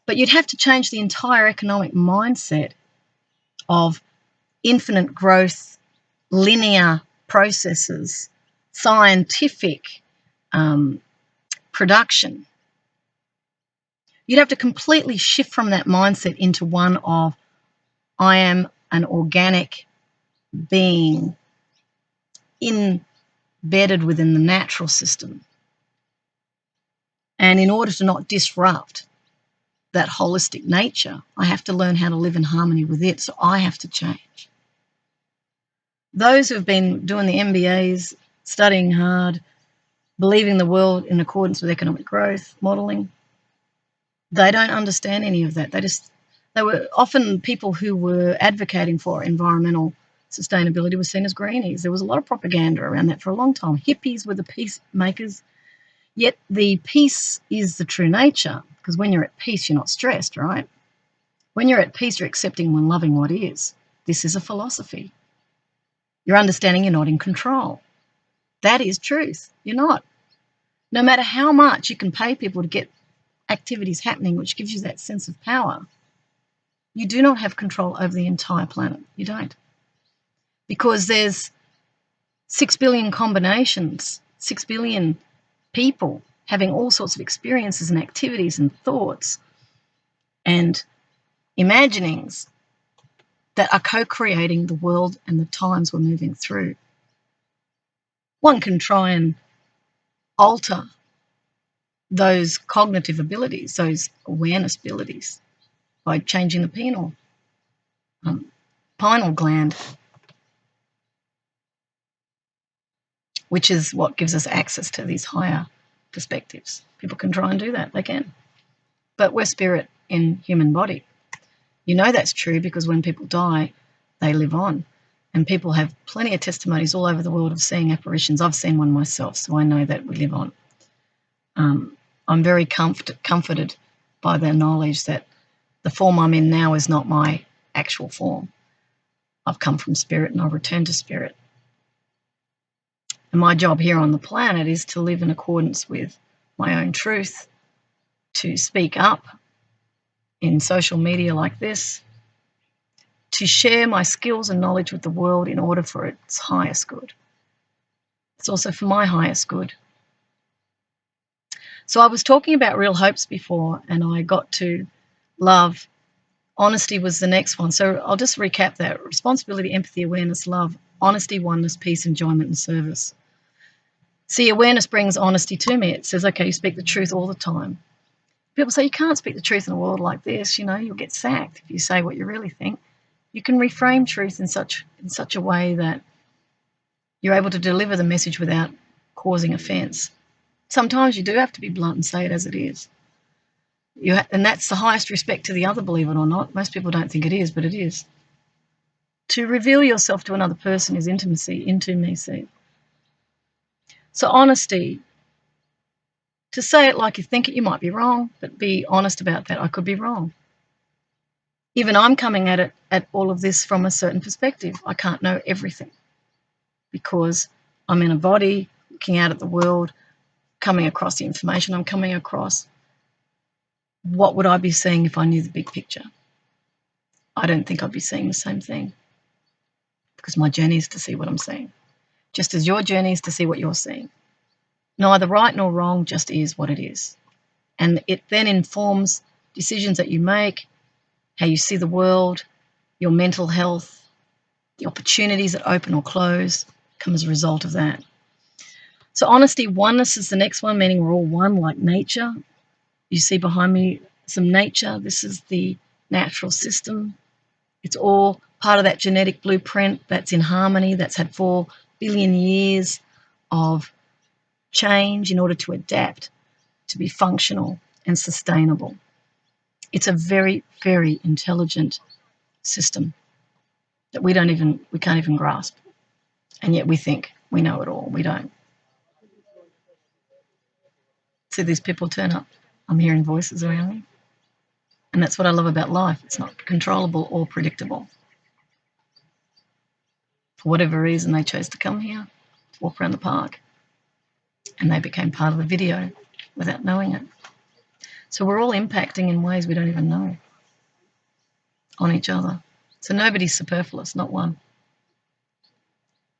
But you'd have to change the entire economic mindset of infinite growth, linear processes, scientific production. You'd have to completely shift from that mindset into one of, I am an organic being embedded within the natural system. And in order to not disrupt that holistic nature, I have to learn how to live in harmony with it, so I have to change. Those who have been doing the MBAs, studying hard, believing the world in accordance with economic growth modelling, They don't understand any of that. They were often people who were advocating for environmental sustainability were seen as greenies. There was a lot of propaganda around that for a long time. Hippies were the peacemakers, yet the peace is the true nature, because when you're at peace, you're not stressed, right? When you're at peace, you're accepting and loving what is. This is a philosophy. You're understanding you're not in control. That is truth. You're not. No matter how much you can pay people to get activities happening, which gives you that sense of power, you do not have control over the entire planet. You don't. Because there's 6 billion combinations, 6 billion people having all sorts of experiences and activities and thoughts and imaginings that are co-creating the world and the times we're moving through. One can try and alter those cognitive abilities, those awareness abilities, by changing the pineal gland, which is what gives us access to these higher perspectives. People can try and do that, they can. But we're spirit in human body. You know that's true because when people die, they live on. And people have plenty of testimonies all over the world of seeing apparitions. I've seen one myself, so I know that we live on. I'm very comforted by the knowledge that the form I'm in now is not my actual form. I've come from spirit and I've returned to spirit. And my job here on the planet is to live in accordance with my own truth, to speak up in social media like this, to share my skills and knowledge with the world in order for its highest good. It's also for my highest good. So I was talking about real hopes before, and I got to love. Honesty was the next one. So I'll just recap that. Responsibility, empathy, awareness, love, honesty, oneness, peace, enjoyment, and service. See, awareness brings honesty to me. It says, okay, you speak the truth all the time. People say you can't speak the truth in a world like this. You know, you'll get sacked if you say what you really think. You can reframe truth in such a way that you're able to deliver the message without causing offence. Sometimes you do have to be blunt and say it as it is. And that's the highest respect to the other, believe it or not. Most people don't think it is, but it is. To reveal yourself to another person is intimacy. So honesty, to say it like you think it, you might be wrong, but be honest about that. I could be wrong. Even I'm coming at all of this from a certain perspective. I can't know everything because I'm in a body looking out at the world, coming across the information I'm coming across. What would I be seeing if I knew the big picture? I don't think I'd be seeing the same thing because my journey is to see what I'm seeing, just as your journey is to see what you're seeing. Neither right nor wrong, just is what it is. And it then informs decisions that you make, how you see the world, your mental health, the opportunities that open or close come as a result of that. So honesty, oneness is the next one, meaning we're all one like nature. You see behind me some nature. This is the natural system. It's all part of that genetic blueprint that's in harmony, that's had 4 billion years of change in order to adapt, to be functional and sustainable. It's a very, very intelligent system that we can't even grasp. And yet we think we know it all. We don't. See these people turn up. I'm hearing voices around me. And that's what I love about life. It's not controllable or predictable. For whatever reason, they chose to come here, to walk around the park. And they became part of the video without knowing it. So we're all impacting in ways we don't even know on each other. So nobody's superfluous, not one.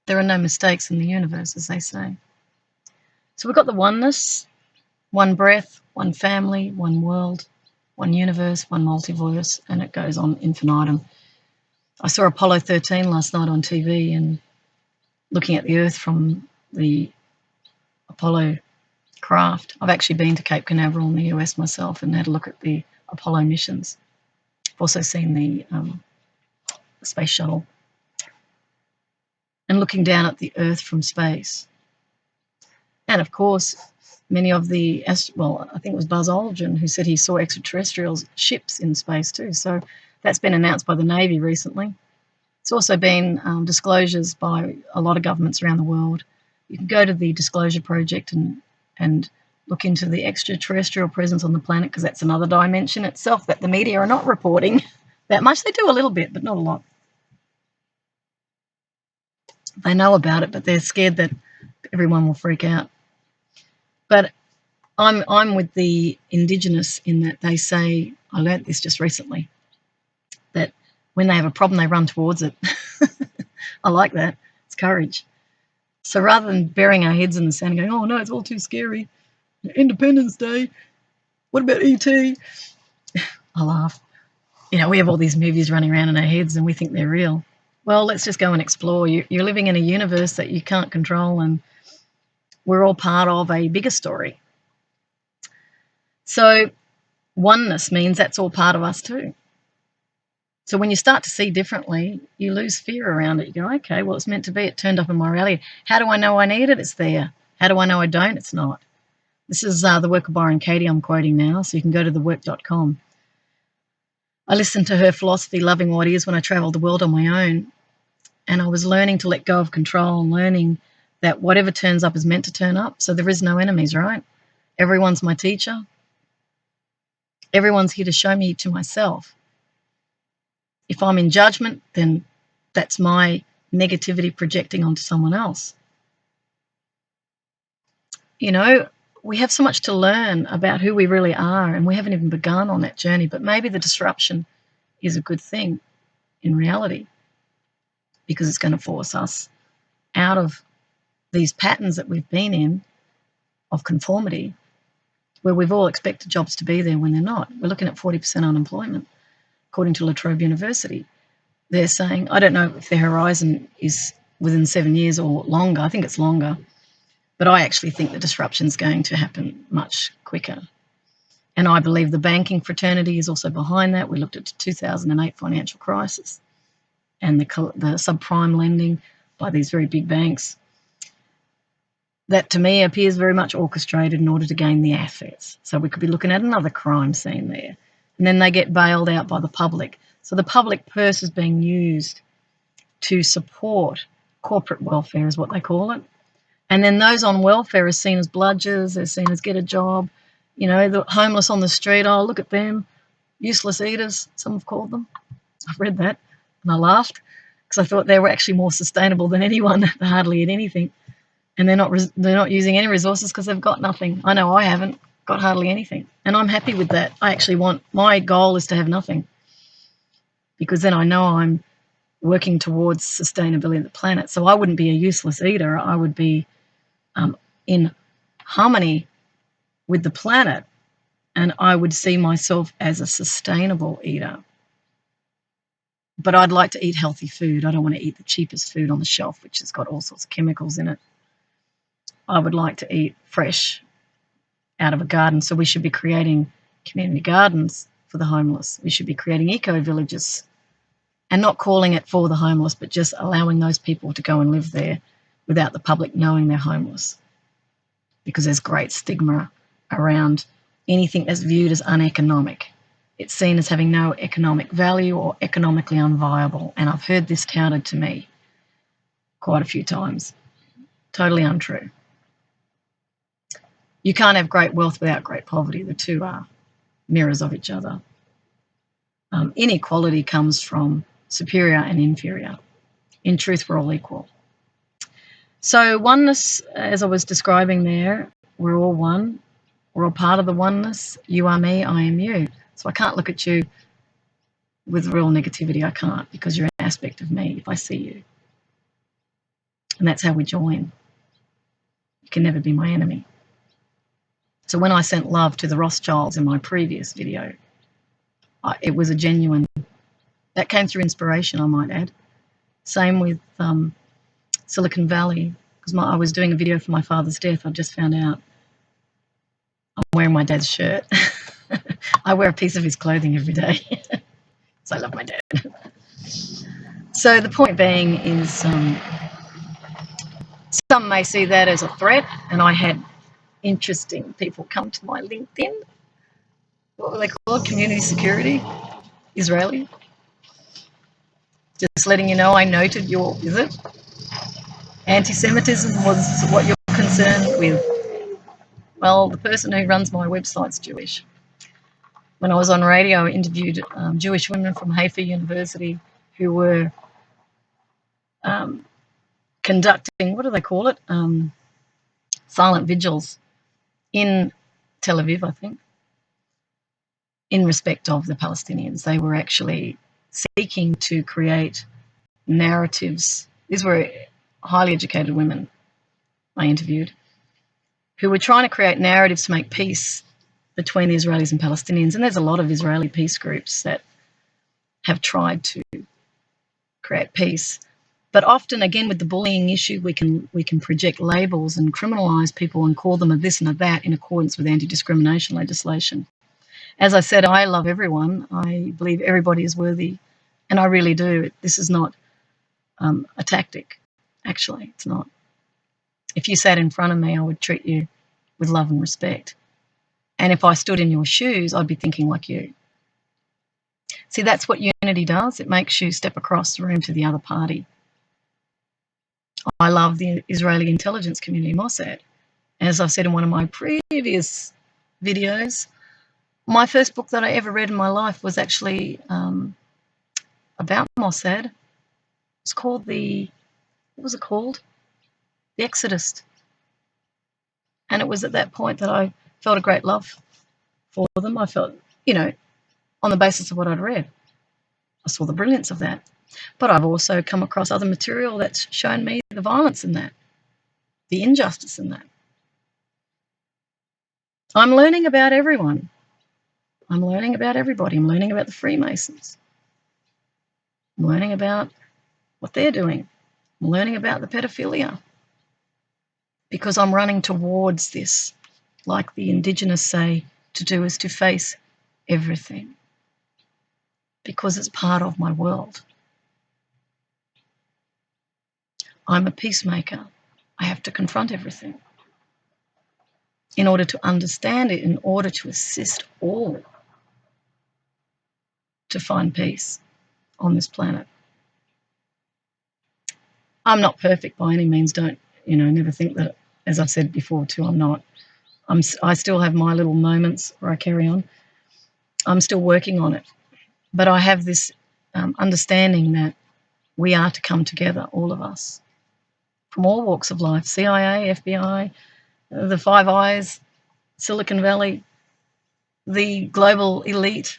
There are no mistakes in the universe, as they say. So we've got the oneness, one breath, one family, one world, one universe, one multiverse, and it goes on infinitum. I saw Apollo 13 last night on TV and looking at the Earth from the Apollo craft. I've actually been to Cape Canaveral in the US myself and had a look at the Apollo missions. I've also seen the space shuttle. And looking down at the Earth from space. And of course, Many of the, well, I think it was Buzz Aldrin who said he saw extraterrestrial ships in space too. So that's been announced by the Navy recently. It's also been disclosures by a lot of governments around the world. You can go to the Disclosure Project and look into the extraterrestrial presence on the planet, because that's another dimension itself that the media are not reporting that much. They do a little bit, but not a lot. They know about it, but they're scared that everyone will freak out. But I'm with the Indigenous in that they say, I learnt this just recently, that when they have a problem, they run towards it. I like that. It's courage. So rather than burying our heads in the sand and going, oh no, it's all too scary, Independence Day, what about E.T.? I laugh. You know, we have all these movies running around in our heads and we think they're real. Well, let's just go and explore. You're living in a universe that you can't control, and we're all part of a bigger story. So oneness means that's all part of us too. So when you start to see differently, you lose fear around it. You go, okay, well, it's meant to be. It turned up in my reality. How do I know I need it? It's there. How do I know I don't? It's not. This is the work of Byron Katie I'm quoting now, so you can go to thework.com. I listened to her philosophy, Loving What Is, when I travelled the world on my own, and I was learning to let go of control and learning that whatever turns up is meant to turn up. So there is no enemies, right? Everyone's my teacher. Everyone's here to show me to myself. If I'm in judgment, then that's my negativity projecting onto someone else. You know, we have so much to learn about who we really are, and we haven't even begun on that journey. But maybe the disruption is a good thing in reality, because it's going to force us out of these patterns that we've been in of conformity, where we've all expected jobs to be there when they're not. We're looking at 40% unemployment, according to La Trobe University. They're saying, I don't know if their horizon is within 7 years or longer. I think it's longer. But I actually think the disruption is going to happen much quicker. And I believe the banking fraternity is also behind that. We looked at the 2008 financial crisis and the subprime lending by these very big banks. That to me appears very much orchestrated in order to gain the assets. So we could be looking at another crime scene there. And then they get bailed out by the public. So the public purse is being used to support corporate welfare, is what they call it. And then those on welfare are seen as bludgers, they're seen as get a job. You know, the homeless on the street, oh, look at them, useless eaters, some have called them. I've read that and I laughed because I thought they were actually more sustainable than anyone. They hardly eat anything. And they're not using any resources because they've got nothing. I know I haven't got hardly anything. And I'm happy with that. I actually my goal is to have nothing, because then I know I'm working towards sustainability of the planet. So I wouldn't be a useless eater. I would be in harmony with the planet, and I would see myself as a sustainable eater. But I'd like to eat healthy food. I don't want to eat the cheapest food on the shelf, which has got all sorts of chemicals in it. I would like to eat fresh out of a garden. So we should be creating community gardens for the homeless. We should be creating eco-villages and not calling it for the homeless, but just allowing those people to go and live there without the public knowing they're homeless. Because there's great stigma around anything that's viewed as uneconomic. It's seen as having no economic value or economically unviable. And I've heard this touted to me quite a few times. Totally untrue. You can't have great wealth without great poverty. The two are mirrors of each other. Inequality comes from superior and inferior. In truth, we're all equal. So oneness, as I was describing there, we're all one. We're all part of the oneness. You are me, I am you. So I can't look at you with real negativity. I can't, because you're an aspect of me if I see you. And that's how we join. You can never be my enemy. So when I sent love to the Rothschilds in my previous video, it was a genuine, that came through inspiration, I might add. Same with Silicon Valley, because I was doing a video for my father's death. I just found out I'm wearing my dad's shirt. I wear a piece of his clothing every day. So I love my dad. So the point being is some may see that as a threat, and I had interesting people come to my LinkedIn. What were they called? Community Security, Israeli. Just letting you know, I noted your visit. Anti-Semitism was what you're concerned with. Well, the person who runs my website's Jewish. When I was on radio, I interviewed Jewish women from Haifa University who were conducting, what do they call it? Silent vigils in Tel Aviv, I think, in respect of the Palestinians. They were actually seeking to create narratives. These were highly educated women I interviewed who were trying to create narratives to make peace between the Israelis and Palestinians. And there's a lot of Israeli peace groups that have tried to create peace. But often, again, with the bullying issue, we can project labels and criminalise people and call them a this and a that in accordance with anti-discrimination legislation. As I said, I love everyone. I believe everybody is worthy, and I really do. This is not a tactic, actually. It's not. If you sat in front of me, I would treat you with love and respect. And if I stood in your shoes, I'd be thinking like you. See, that's what unity does. It makes you step across the room to the other party. I love the Israeli intelligence community, Mossad. As I've said in one of my previous videos, my first book that I ever read in my life was actually about Mossad. It's called what was it called? The Exodus. And it was at that point that I felt a great love for them. I felt, on the basis of what I'd read, I saw the brilliance of that. But I've also come across other material that's shown me the violence in that, the injustice in that. I'm learning about everyone. I'm learning about everybody. I'm learning about the Freemasons. I'm learning about what they're doing. I'm learning about the pedophilia. Because I'm running towards this, like the Indigenous say to do, is to face everything. Because it's part of my world. I'm a peacemaker. I have to confront everything in order to understand it, in order to assist all to find peace on this planet. I'm not perfect by any means. Don't, never think that, as I've said before too, I'm not. I still have my little moments where I carry on. I'm still working on it. But I have this understanding that we are to come together, all of us, from all walks of life, CIA, FBI, the Five Eyes, Silicon Valley, the global elite,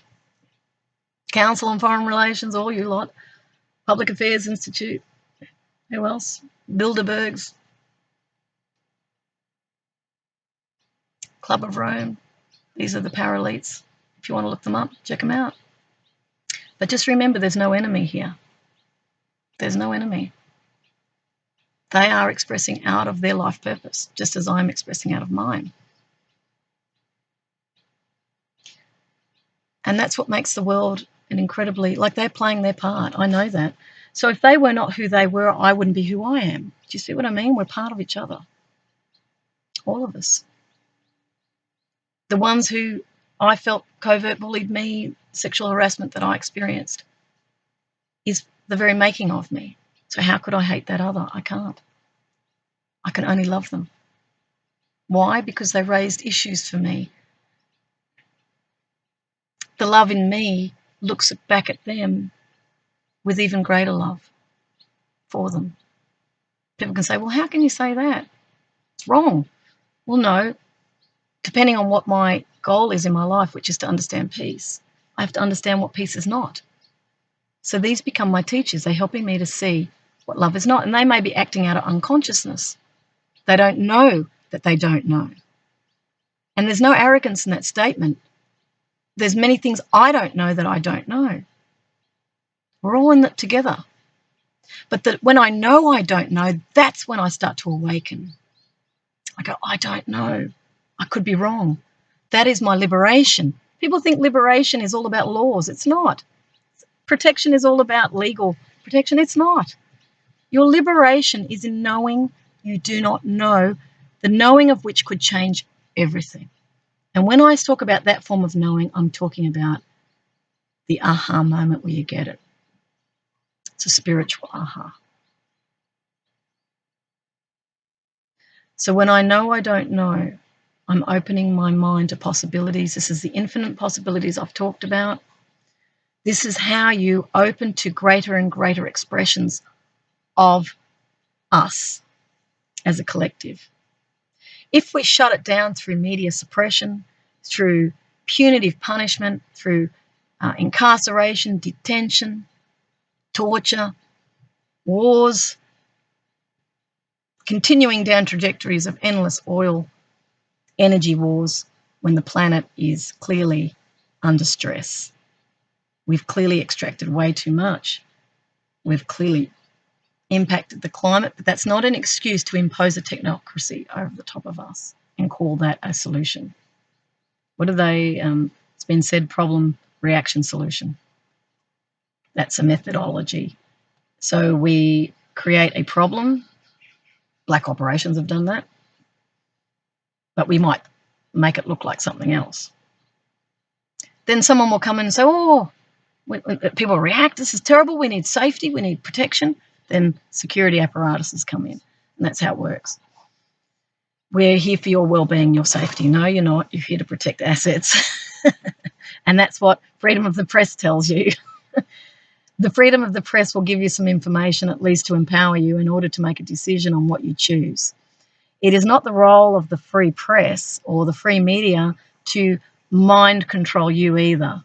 Council on Foreign Relations, all you lot, Public Affairs Institute, who else? Bilderbergs, Club of Rome. These are the para-elites. If you want to look them up, check them out. But just remember, there's no enemy here. There's no enemy. They are expressing out of their life purpose, just as I'm expressing out of mine. And that's what makes the world an incredibly, like they're playing their part. I know that. So if they were not who they were, I wouldn't be who I am. Do you see what I mean? We're part of each other. All of us. The ones who I felt covert bullied me, sexual harassment that I experienced, is the very making of me. So how could I hate that other? I can't. I can only love them. Why? Because they raised issues for me. The love in me looks back at them with even greater love for them. People can say, well, how can you say that? It's wrong. Well, no. Depending on what my goal is in my life, which is to understand peace, I have to understand what peace is not. So these become my teachers. They're helping me to see what love is not. And they may be acting out of unconsciousness. They don't know that they don't know. And there's no arrogance in that statement. There's many things I don't know that I don't know. We're all in it together. But when I know I don't know, that's when I start to awaken. I go, I don't know. I could be wrong. That is my liberation. People think liberation is all about laws. It's not. Protection is all about legal protection. It's not. Your liberation is in knowing you do not know, the knowing of which could change everything. And when I talk about that form of knowing, I'm talking about the aha moment where you get it. It's a spiritual aha. So when I know I don't know, I'm opening my mind to possibilities. This is the infinite possibilities I've talked about. This is how you open to greater and greater expressions of us as a collective. If we shut it down through media suppression, through punitive punishment, through incarceration, detention, torture, wars, continuing down trajectories of endless oil, energy wars, when the planet is clearly under stress. We've clearly extracted way too much. We've clearly impacted the climate, but that's not an excuse to impose a technocracy over the top of us and call that a solution. What are they? It's been said, problem, reaction, solution. That's a methodology. So we create a problem. Black operations have done that. But we might make it look like something else. Then someone will come in and say, oh, when people react, this is terrible, we need safety, we need protection. Then security apparatuses come in, and that's how it works. We're here for your well-being, your safety. No, you're not. You're here to protect assets. And that's what freedom of the press tells you. The freedom of the press will give you some information, at least to empower you in order to make a decision on what you choose. It is not the role of the free press or the free media to mind control you either,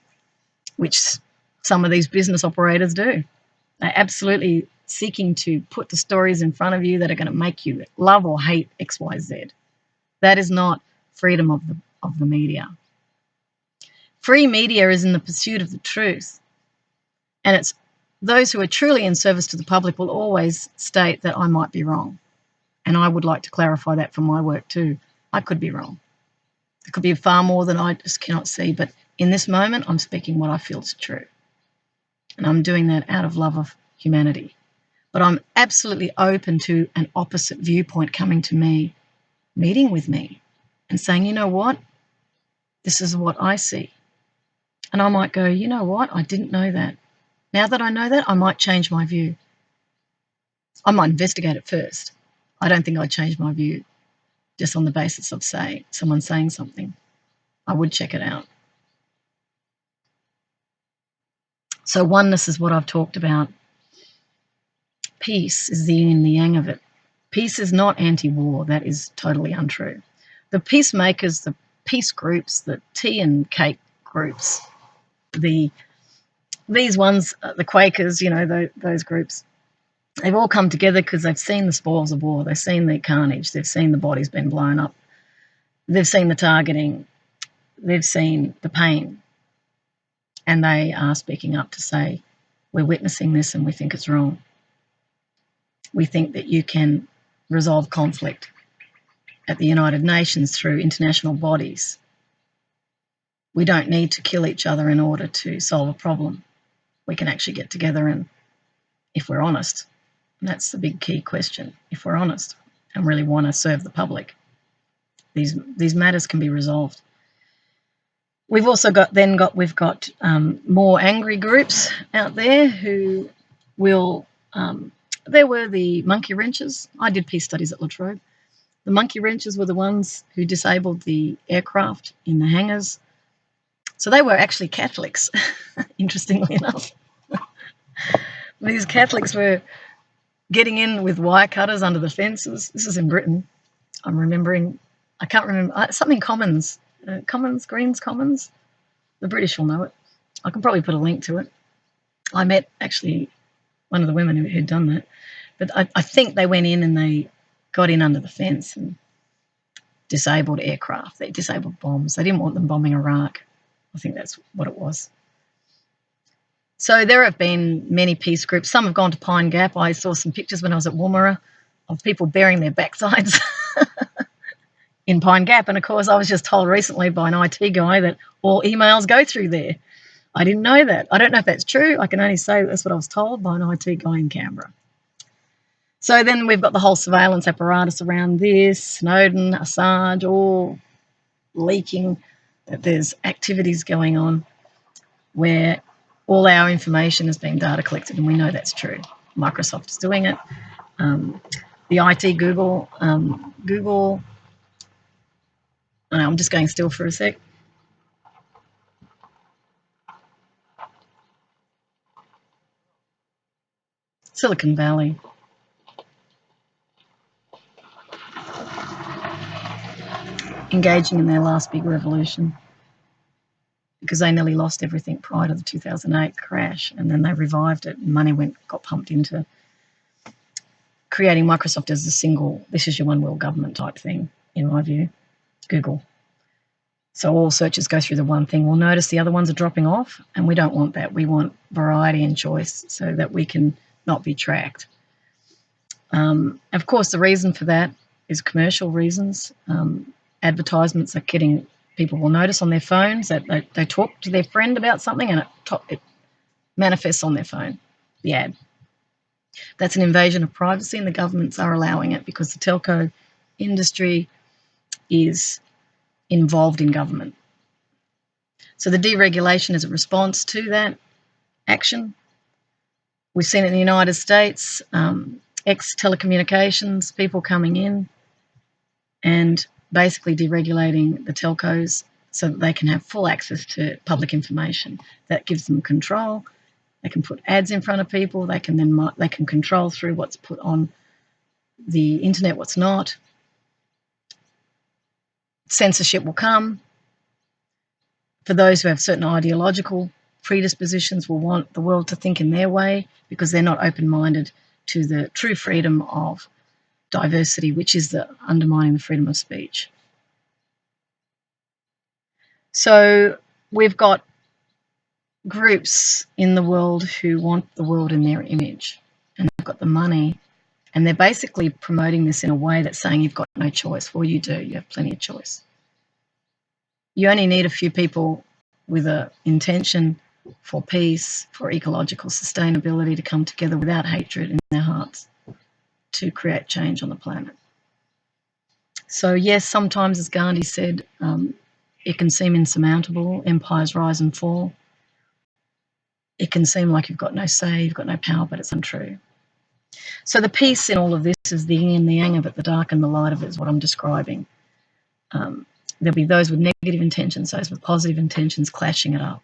which some of these business operators do. They're absolutely seeking to put the stories in front of you that are going to make you love or hate XYZ. That is not freedom of the media. Free media is in the pursuit of the truth. And it's those who are truly in service to the public will always state that I might be wrong. And I would like to clarify that from my work too. I could be wrong. There could be far more than I just cannot see. But in this moment, I'm speaking what I feel is true. And I'm doing that out of love of humanity. But I'm absolutely open to an opposite viewpoint coming to me, meeting with me and saying, you know what? This is what I see. And I might go, you know what? I didn't know that. Now that I know that, I might change my view. I might investigate it first. I don't think I'd change my view just on the basis of someone saying something. I would check it out. So oneness is what I've talked about. Peace is the yin and the yang of it. Peace is not anti-war. That is totally untrue. The peacemakers, the peace groups, the tea and cake groups, these ones, the Quakers, you know, those groups, they've all come together because they've seen the spoils of war. They've seen the carnage. They've seen the bodies being blown up. They've seen the targeting. They've seen the pain. And they are speaking up to say, we're witnessing this and we think it's wrong. We think that you can resolve conflict at the United Nations through international bodies. We don't need to kill each other in order to solve a problem. We can actually get together and, if we're honest, and that's the big key question, if we're honest and really want to serve the public, these matters can be resolved. We've also got more angry groups out there who will. There were the monkey wrenches. I did peace studies at La Trobe. The monkey wrenches were the ones who disabled the aircraft in the hangars. So they were actually Catholics, interestingly enough. These Catholics were getting in with wire cutters under the fences. This is in Britain. I'm remembering, I can't remember, something Commons. Greens Commons. The British will know it. I can probably put a link to it. I met actually one of the women who'd done that. But I think they went in and they got in under the fence and disabled aircraft. They disabled bombs. They didn't want them bombing Iraq. I think that's what it was. So there have been many peace groups. Some have gone to Pine Gap. I saw some pictures when I was at Woomera of people burying their backsides in Pine Gap. And, of course, I was just told recently by an IT guy that all emails go through there. I didn't know that. I don't know if that's true. I can only say that's what I was told by an IT guy in Canberra. So then we've got the whole surveillance apparatus around this, Snowden, Assange, all leaking, that there's activities going on where all our information is being data collected, and we know that's true. Microsoft is doing it. The IT Google, I'm just going still for a sec. Silicon Valley. Engaging in their last big revolution because they nearly lost everything prior to the 2008 crash, and then they revived it and money got pumped into creating Microsoft as a single, this is your one world government type thing, in my view, Google. So all searches go through the one thing. We'll notice the other ones are dropping off, and we don't want that. We want variety and choice so that we can not be tracked. Of course, the reason for that is commercial reasons. Advertisements are getting, people will notice on their phones that they talk to their friend about something and it manifests on their phone, the ad. That's an invasion of privacy, and the governments are allowing it because the telco industry is involved in government. So the deregulation is a response to that action. We've seen it in the United States, ex-telecommunications, people coming in and basically deregulating the telcos so that they can have full access to public information. That gives them control. They can put ads in front of people. They can control through what's put on the internet, what's not. Censorship will come. For those who have certain ideological predispositions, will want the world to think in their way because they're not open-minded to the true freedom of diversity, which is the undermining the freedom of speech. So we've got groups in the world who want the world in their image, and they've got the money, and they're basically promoting this in a way that's saying you've got no choice. Well, you do. You have plenty of choice. You only need a few people with an intention for peace, for ecological sustainability to come together without hatred in their hearts to create change on the planet. So yes, sometimes, as Gandhi said, it can seem insurmountable. Empires rise and fall. It can seem like you've got no say, you've got no power, but it's untrue. So the peace in all of this is the yin and the yang of it, the dark and the light of it is what I'm describing. There'll be those with negative intentions, those with positive intentions clashing it up.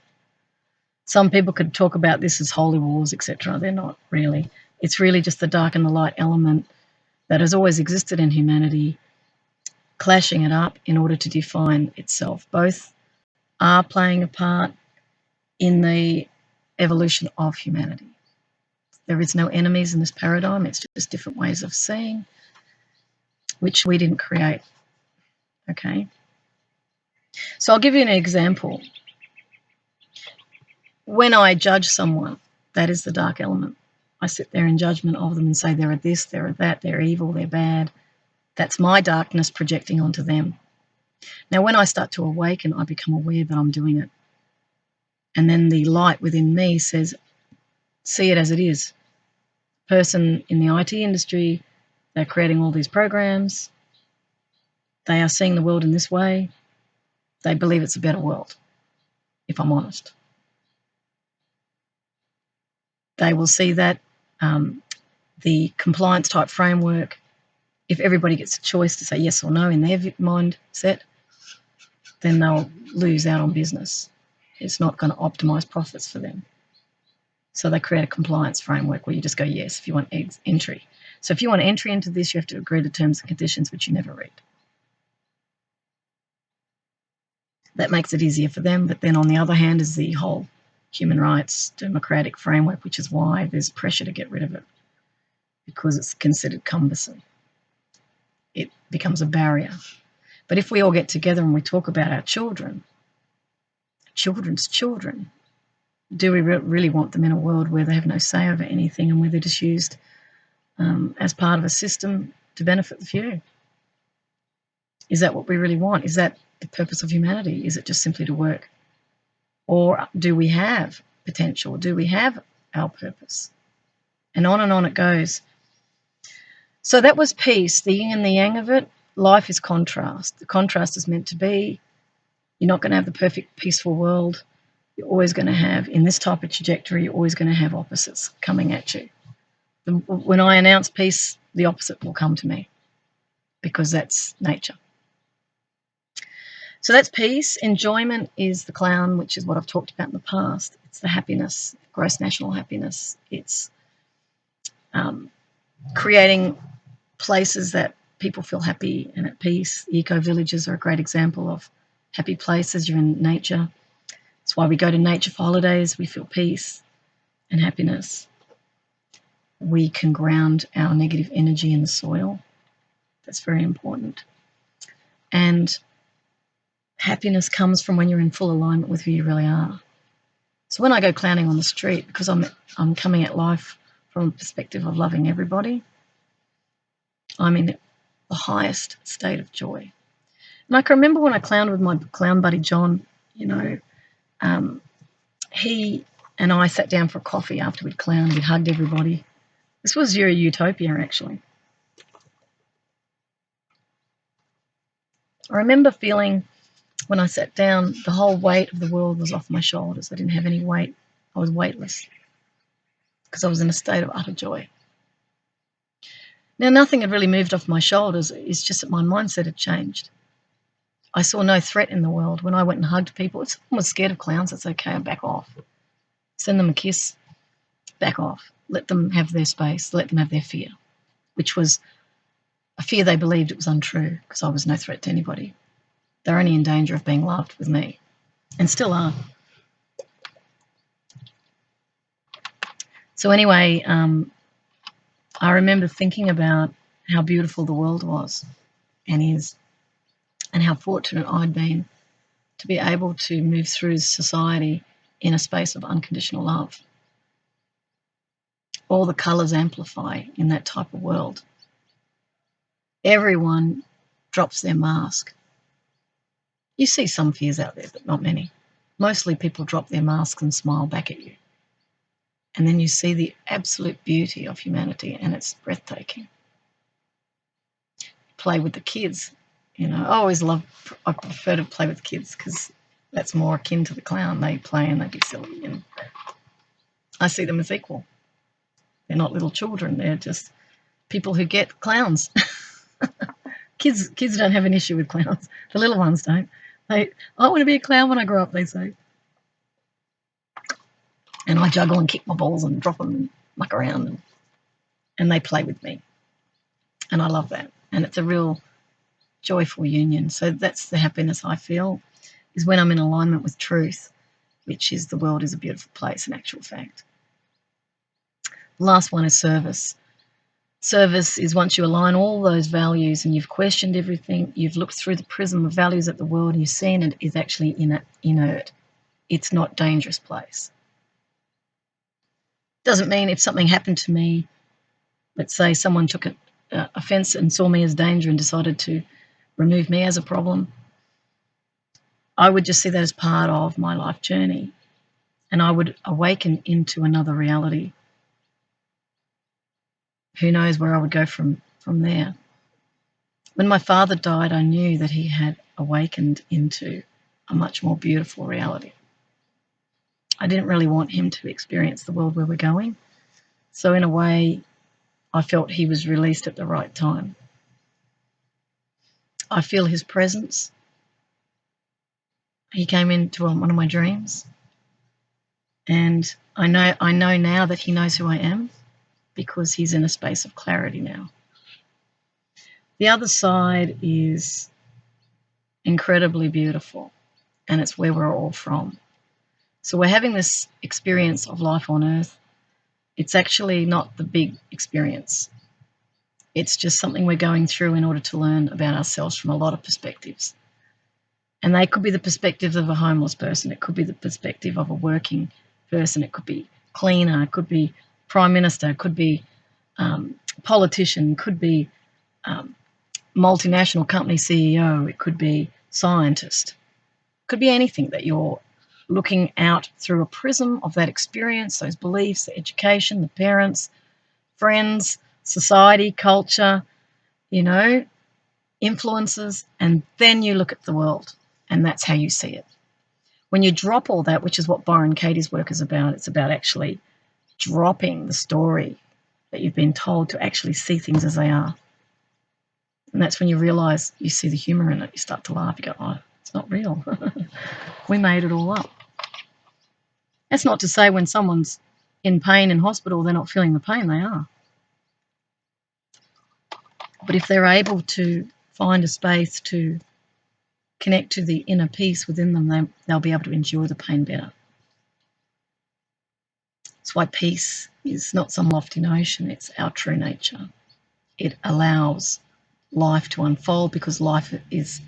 Some people could talk about this as holy wars, etc. They're not really. It's really just the dark and the light element that has always existed in humanity, clashing it up in order to define itself. Both are playing a part in the evolution of humanity. There is no enemies in this paradigm. It's just different ways of seeing, which we didn't create. Okay. So I'll give you an example. When I judge someone, that is the dark element. I sit there in judgment of them and say they're this, they're that, they're evil, they're bad. That's my darkness projecting onto them. Now, when I start to awaken, I become aware that I'm doing it. And then the light within me says, see it as it is. Person in the IT industry, they're creating all these programs. They are seeing the world in this way. They believe it's a better world, if I'm honest. They will see that the compliance type framework, if everybody gets a choice to say yes or no in their mindset, then they'll lose out on business. It's not going to optimize profits for them. So they create a compliance framework where you just go yes if you want entry. So if you want entry into this, you have to agree to terms and conditions which you never read. That makes it easier for them, but then on the other hand is the whole human rights democratic framework, which is why there's pressure to get rid of it, because it's considered cumbersome. It becomes a barrier. But if we all get together and we talk about our children, children's children, do we really want them in a world where they have no say over anything and where they're just used as part of a system to benefit the few? Is that what we really want? Is that the purpose of humanity? Is it just simply to work? Or do we have potential? Do we have our purpose? And on it goes. So that was peace, the yin and the yang of it. Life is contrast. The contrast is meant to be You're not going to have the perfect, peaceful world. You're always going to have, in this type of trajectory, you're always going to have opposites coming at you. When I announce peace, the opposite will come to me because that's nature. So that's peace. Enjoyment is the clown, which is what I've talked about in the past. It's the happiness, gross national happiness. It's creating places that people feel happy and at peace. The eco-villages are a great example of happy places. You're in nature. That's why we go to nature for holidays. We feel peace and happiness. We can ground our negative energy in the soil. That's very important. And happiness comes from when you're in full alignment with who you really are. So when I go clowning on the street, because I'm coming at life from a perspective of loving everybody, I'm in the highest state of joy. And I can remember when I clowned with my clown buddy John, he and I sat down for a coffee after we'd clowned. We'd hugged everybody. This was your utopia, actually. I remember feeling when I sat down, the whole weight of the world was off my shoulders. I didn't have any weight. I was weightless because I was in a state of utter joy. Now, nothing had really moved off my shoulders. It's just that my mindset had changed. I saw no threat in the world. When I went and hugged people, if someone was scared of clowns, that's okay, I back off. Send them a kiss, back off. Let them have their space. Let them have their fear, which was a fear they believed it was untrue because I was no threat to anybody. They're only in danger of being loved with me, and still are. So anyway, I remember thinking about how beautiful the world was and is, and how fortunate I'd been to be able to move through society in a space of unconditional love. All the colours amplify in that type of world. Everyone drops their mask. You see some fears out there, but not many. Mostly people drop their masks and smile back at you. And then you see the absolute beauty of humanity, and it's breathtaking. Play with the kids. I prefer to play with kids because that's more akin to the clown. They play and they be silly, and I see them as equal. They're not little children. They're just people who get clowns. Kids don't have an issue with clowns. The little ones don't. I want to be a clown when I grow up, they say. And I juggle and kick my balls and drop them and muck around, and they play with me. And I love that. And it's a real joyful union. So that's the happiness I feel, is when I'm in alignment with truth, which is the world is a beautiful place in actual fact. The last one is service. Service is once you align all those values and you've questioned everything, you've looked through the prism of values at the world and you've seen it is actually inert. It's not a dangerous place. Doesn't mean if something happened to me, let's say someone took offence and saw me as danger and decided to remove me as a problem, I would just see that as part of my life journey, and I would awaken into another reality. Who knows where I would go from there. When my father died, I knew that he had awakened into a much more beautiful reality. I didn't really want him to experience the world where we're going, so in a way, I felt he was released at the right time. I feel his presence. He came into one of my dreams, and I know now that he knows who I am because he's in a space of clarity now. The other side is incredibly beautiful, and it's where we're all from. So we're having this experience of life on Earth. It's actually not the big experience. It's just something we're going through in order to learn about ourselves from a lot of perspectives. And they could be the perspective of a homeless person. It could be the perspective of a working person. It could be cleaner. It could be prime minister. It could be politician. It could be multinational company CEO. It could be scientist. It could be anything that you're looking out through a prism of that experience, those beliefs, the education, the parents, friends, society, culture, influences, and then you look at the world and that's how you see it. When you drop all that, which is what Byron Katie's work is about, it's about actually dropping the story that you've been told to actually see things as they are. And that's when you realise you see the humour in it. You start to laugh. You go, oh, it's not real. We made it all up. That's not to say when someone's in pain in hospital, they're not feeling the pain. They are. But if they're able to find a space to connect to the inner peace within them, they'll be able to endure the pain better. That's why peace is not some lofty notion. It's our true nature. It allows life to unfold because life is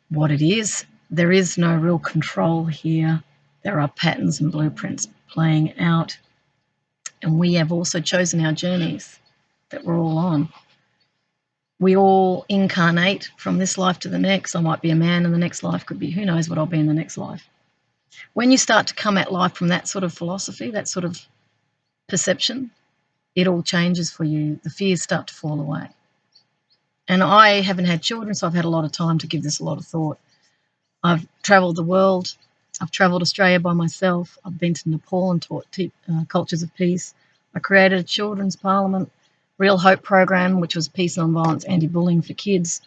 what it is. There is no real control here. There are patterns and blueprints playing out. And we have also chosen our journeys that we're all on. We all incarnate from this life to the next. I might be a man in the next life, could be who knows what I'll be in the next life. When you start to come at life from that sort of philosophy, that sort of perception, it all changes for you. The fears start to fall away. And I haven't had children, so I've had a lot of time to give this a lot of thought. I've travelled the world. I've travelled Australia by myself. I've been to Nepal and taught cultures of peace. I created a children's parliament, Real Hope program, which was peace, non-violence, anti-bullying for kids.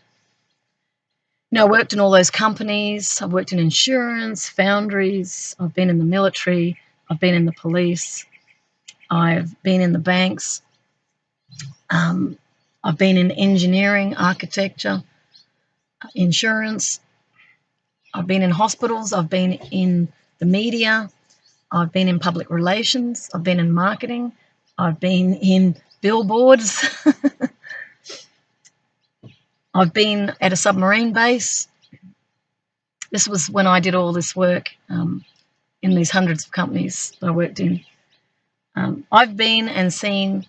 You know, I worked in all those companies. I've worked in insurance, foundries. I've been in the military. I've been in the police. I've been in the banks. I've been in engineering, architecture, insurance. I've been in hospitals. I've been in the media. I've been in public relations. I've been in marketing. I've been in billboards. I've been at a submarine base. This was when I did all this work in these hundreds of companies that I worked in. I've been and seen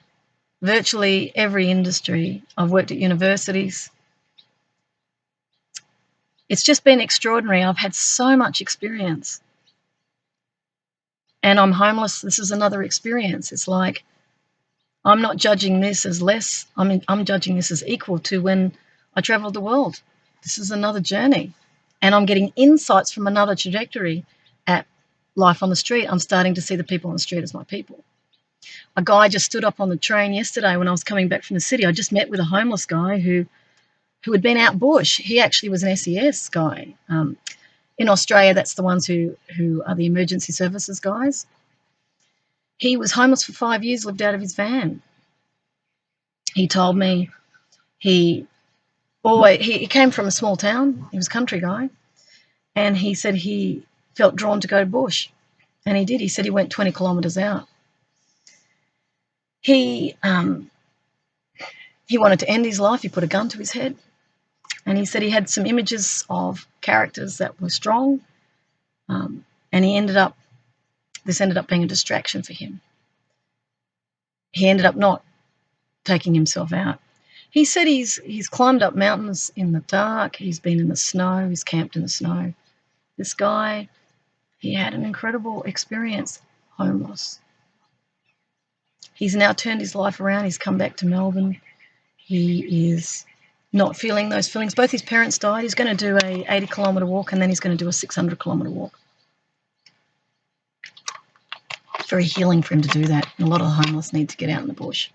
virtually every industry. I've worked at universities. It's just been extraordinary. I've had so much experience. And I'm homeless. This is another experience. It's like I'm not judging this as less. I'm judging this as equal to when I travelled the world. This is another journey. And I'm getting insights from another trajectory at life on the street. I'm starting to see the people on the street as my people. A guy just stood up on the train yesterday when I was coming back from the city. I just met with a homeless guy who had been out bush. He actually was an SES guy. In Australia, that's the ones who are the emergency services guys. He was homeless for 5 years, lived out of his van. He told me he came from a small town. He was a country guy. And he said he felt drawn to go bush. And he did. He said he went 20 kilometres out. He wanted to end his life. He put a gun to his head. And he said he had some images of characters that were strong. And this ended up being a distraction for him. He ended up not taking himself out. He said he's climbed up mountains in the dark. He's been in the snow. He's camped in the snow. This guy, he had an incredible experience, homeless. He's now turned his life around. He's come back to Melbourne. He is not feeling those feelings. Both his parents died. He's going to do a 80-kilometre walk, and then he's going to do a 600-kilometre walk. It's very healing for him to do that. And a lot of the homeless need to get out in the bush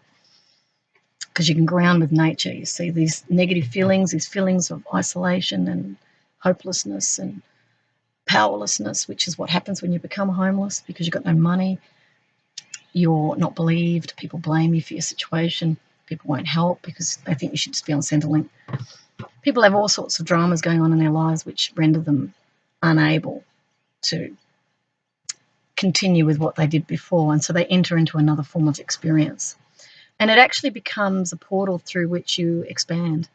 because you can ground with nature. You see these negative feelings, these feelings of isolation and hopelessness and powerlessness, which is what happes when you become homeless because you've got no money. You're not believed. People blame you for your situation. People won't help because they think you should just be on Centrelink. People have all sorts of dramas going on in their lives which render them unable to continue with what they did before, and so they enter into another form of experience. And it actually becomes a portal through which you expand.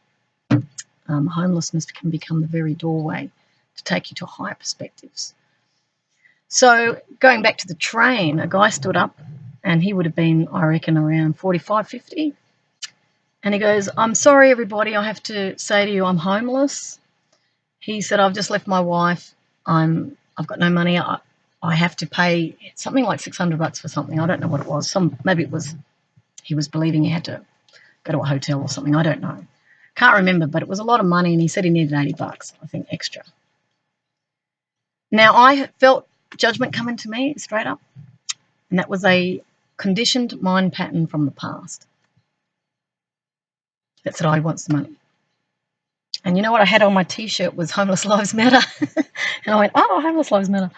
Homelessness can become the very doorway to take you to higher perspectives. So going back to the train, a guy stood up and he would have been, I reckon, around 45, 50. And he goes, "I'm sorry, everybody, I have to say to you, I'm homeless." He said, "I've just left my wife. I've got no money. I have to pay something like $600 for something. I don't know what it was. Maybe it was he was believing he had to go to a hotel or something. I don't know. Can't remember, but it was a lot of money, and he said he needed $80, I think, extra. Now, I felt judgment coming to me straight up, and that was a conditioned mind pattern from the past that said, I want the money. And you know what I had on my T-shirt was Homeless Lives Matter. And I went, oh, Homeless Lives Matter.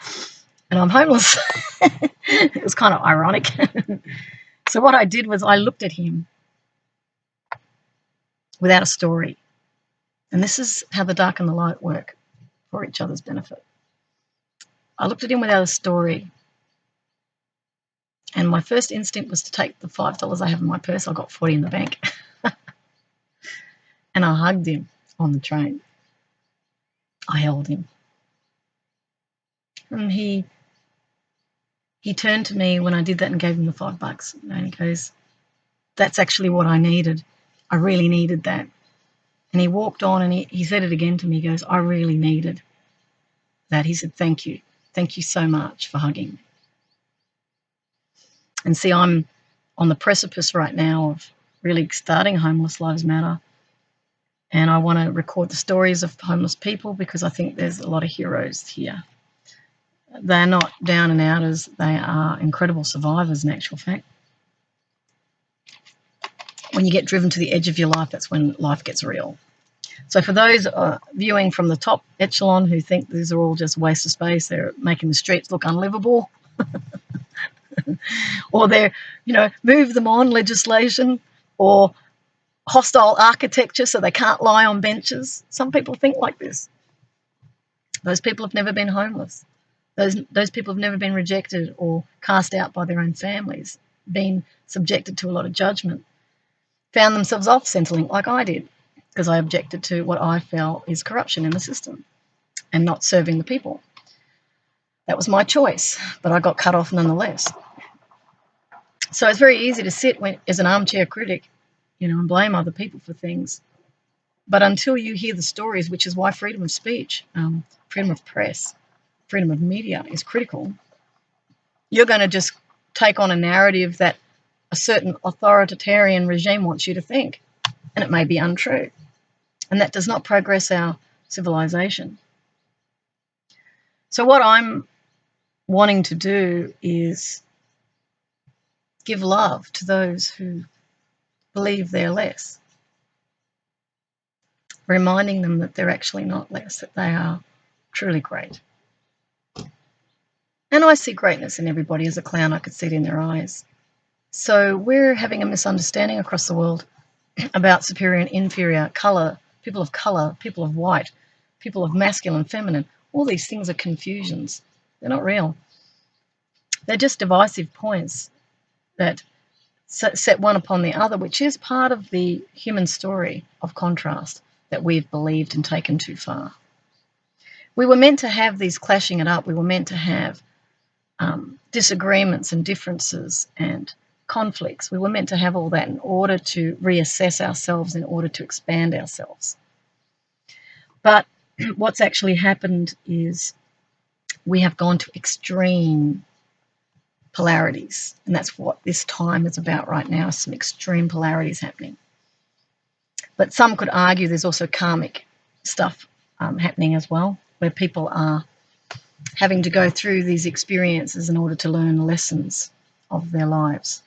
And I'm homeless. It was kind of ironic. So what I did was I looked at him without a story. And this is how the dark and the light work for each other's benefit. I looked at him without a story. And my first instinct was to take the $5 I have in my purse. I got 40 in the bank. And I hugged him on the train. I held him. And he turned to me when I did that and gave him the $5. And he goes, that's actually what I needed. I really needed that. And he walked on and he said it again to me. He goes, I really needed that. He said, thank you. Thank you so much for hugging me. And see, I'm on the precipice right now of really starting Homeless Lives Matter. And I want to record the stories of homeless people because I think there's a lot of heroes here. They're not down and outers. They are incredible survivors in actual fact. When you get driven to the edge of your life, that's when life gets real. So for those viewing from the top echelon who think these are all just a waste of space, they're making the streets look unlivable, or they're, move them on legislation or hostile architecture so they can't lie on benches. Some people think like this. Those people have never been homeless. Those people have never been rejected or cast out by their own families, been subjected to a lot of judgment, found themselves off Centrelink like I did because I objected to what I felt is corruption in the system and not serving the people. That was my choice, but I got cut off nonetheless. So it's very easy to sit as an armchair critic, and blame other people for things. But until you hear the stories, which is why freedom of speech, freedom of press, freedom of media is critical, you're going to just take on a narrative that a certain authoritarian regime wants you to think, and it may be untrue. And that does not progress our civilization. So what I'm wanting to do is give love to those who believe they're less, reminding them that they're actually not less, that they are truly great. And I see greatness in everybody. As a clown, I could see it in their eyes. So we're having a misunderstanding across the world about superior and inferior, colour, people of white, people of masculine, feminine. All these things are confusions. They're not real. They're just divisive points that set one upon the other, which is part of the human story of contrast that we've believed and taken too far. We were meant to have these clashing it up. We were meant to have disagreements and differences and conflicts. We were meant to have all that in order to reassess ourselves, in order to expand ourselves. But what's actually happened is we have gone to extreme polarities, and that's what this time is about right now, some extreme polarities happening. But some could argue there's also karmic stuff happening as well, where people are having to go through these experiences in order to learn the lessons of their lives.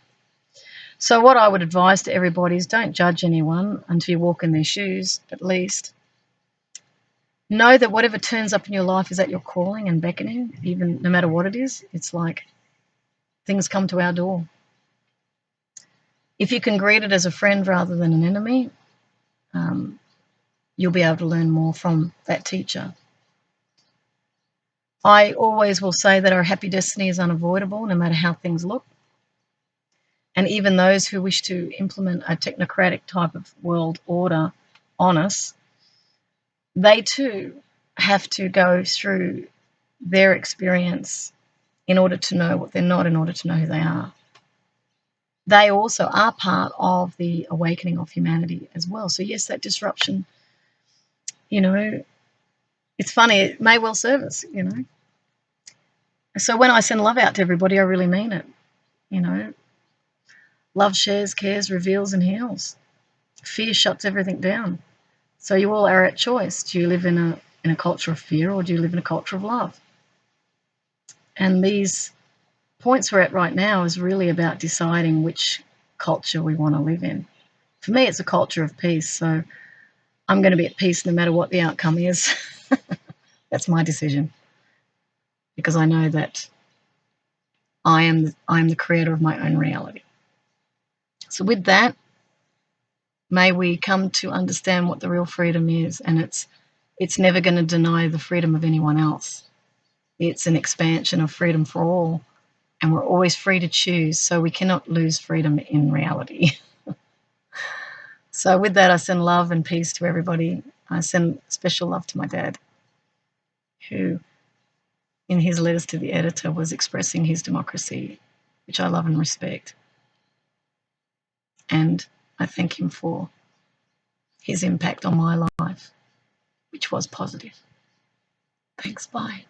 So what I would advise to everybody is don't judge anyone until you walk in their shoes, at least. Know that whatever turns up in your life is at your calling and beckoning, even no matter what it is. It's like things come to our door. If you can greet it as a friend rather than an enemy, you'll be able to learn more from that teacher. I always will say that our happy destiny is unavoidable, no matter how things look. And even those who wish to implement a technocratic type of world order on us, they too have to go through their experience in order to know what they're not, in order to know who they are. They also are part of the awakening of humanity as well. So yes, that disruption, it's funny, it may well serve us, So when I send love out to everybody, I really mean it, Love shares, cares, reveals and heals. Fear shuts everything down. So you all are at choice. Do you live in a culture of fear, or do you live in a culture of love? And these points we're at right now is really about deciding which culture we want to live in. For me, it's a culture of peace, so I'm going to be at peace no matter what the outcome is. That's my decision, because I know that I am the creator of my own reality. So with that, may we come to understand what the real freedom is, and it's never going to deny the freedom of anyone else. It's an expansion of freedom for all, and we're always free to choose, so we cannot lose freedom in reality. So with that, I send love and peace to everybody. I send special love to my dad, who in his letters to the editor was expressing his democracy, which I love and respect. And I thank him for his impact on my life, which was positive. Thanks, bye.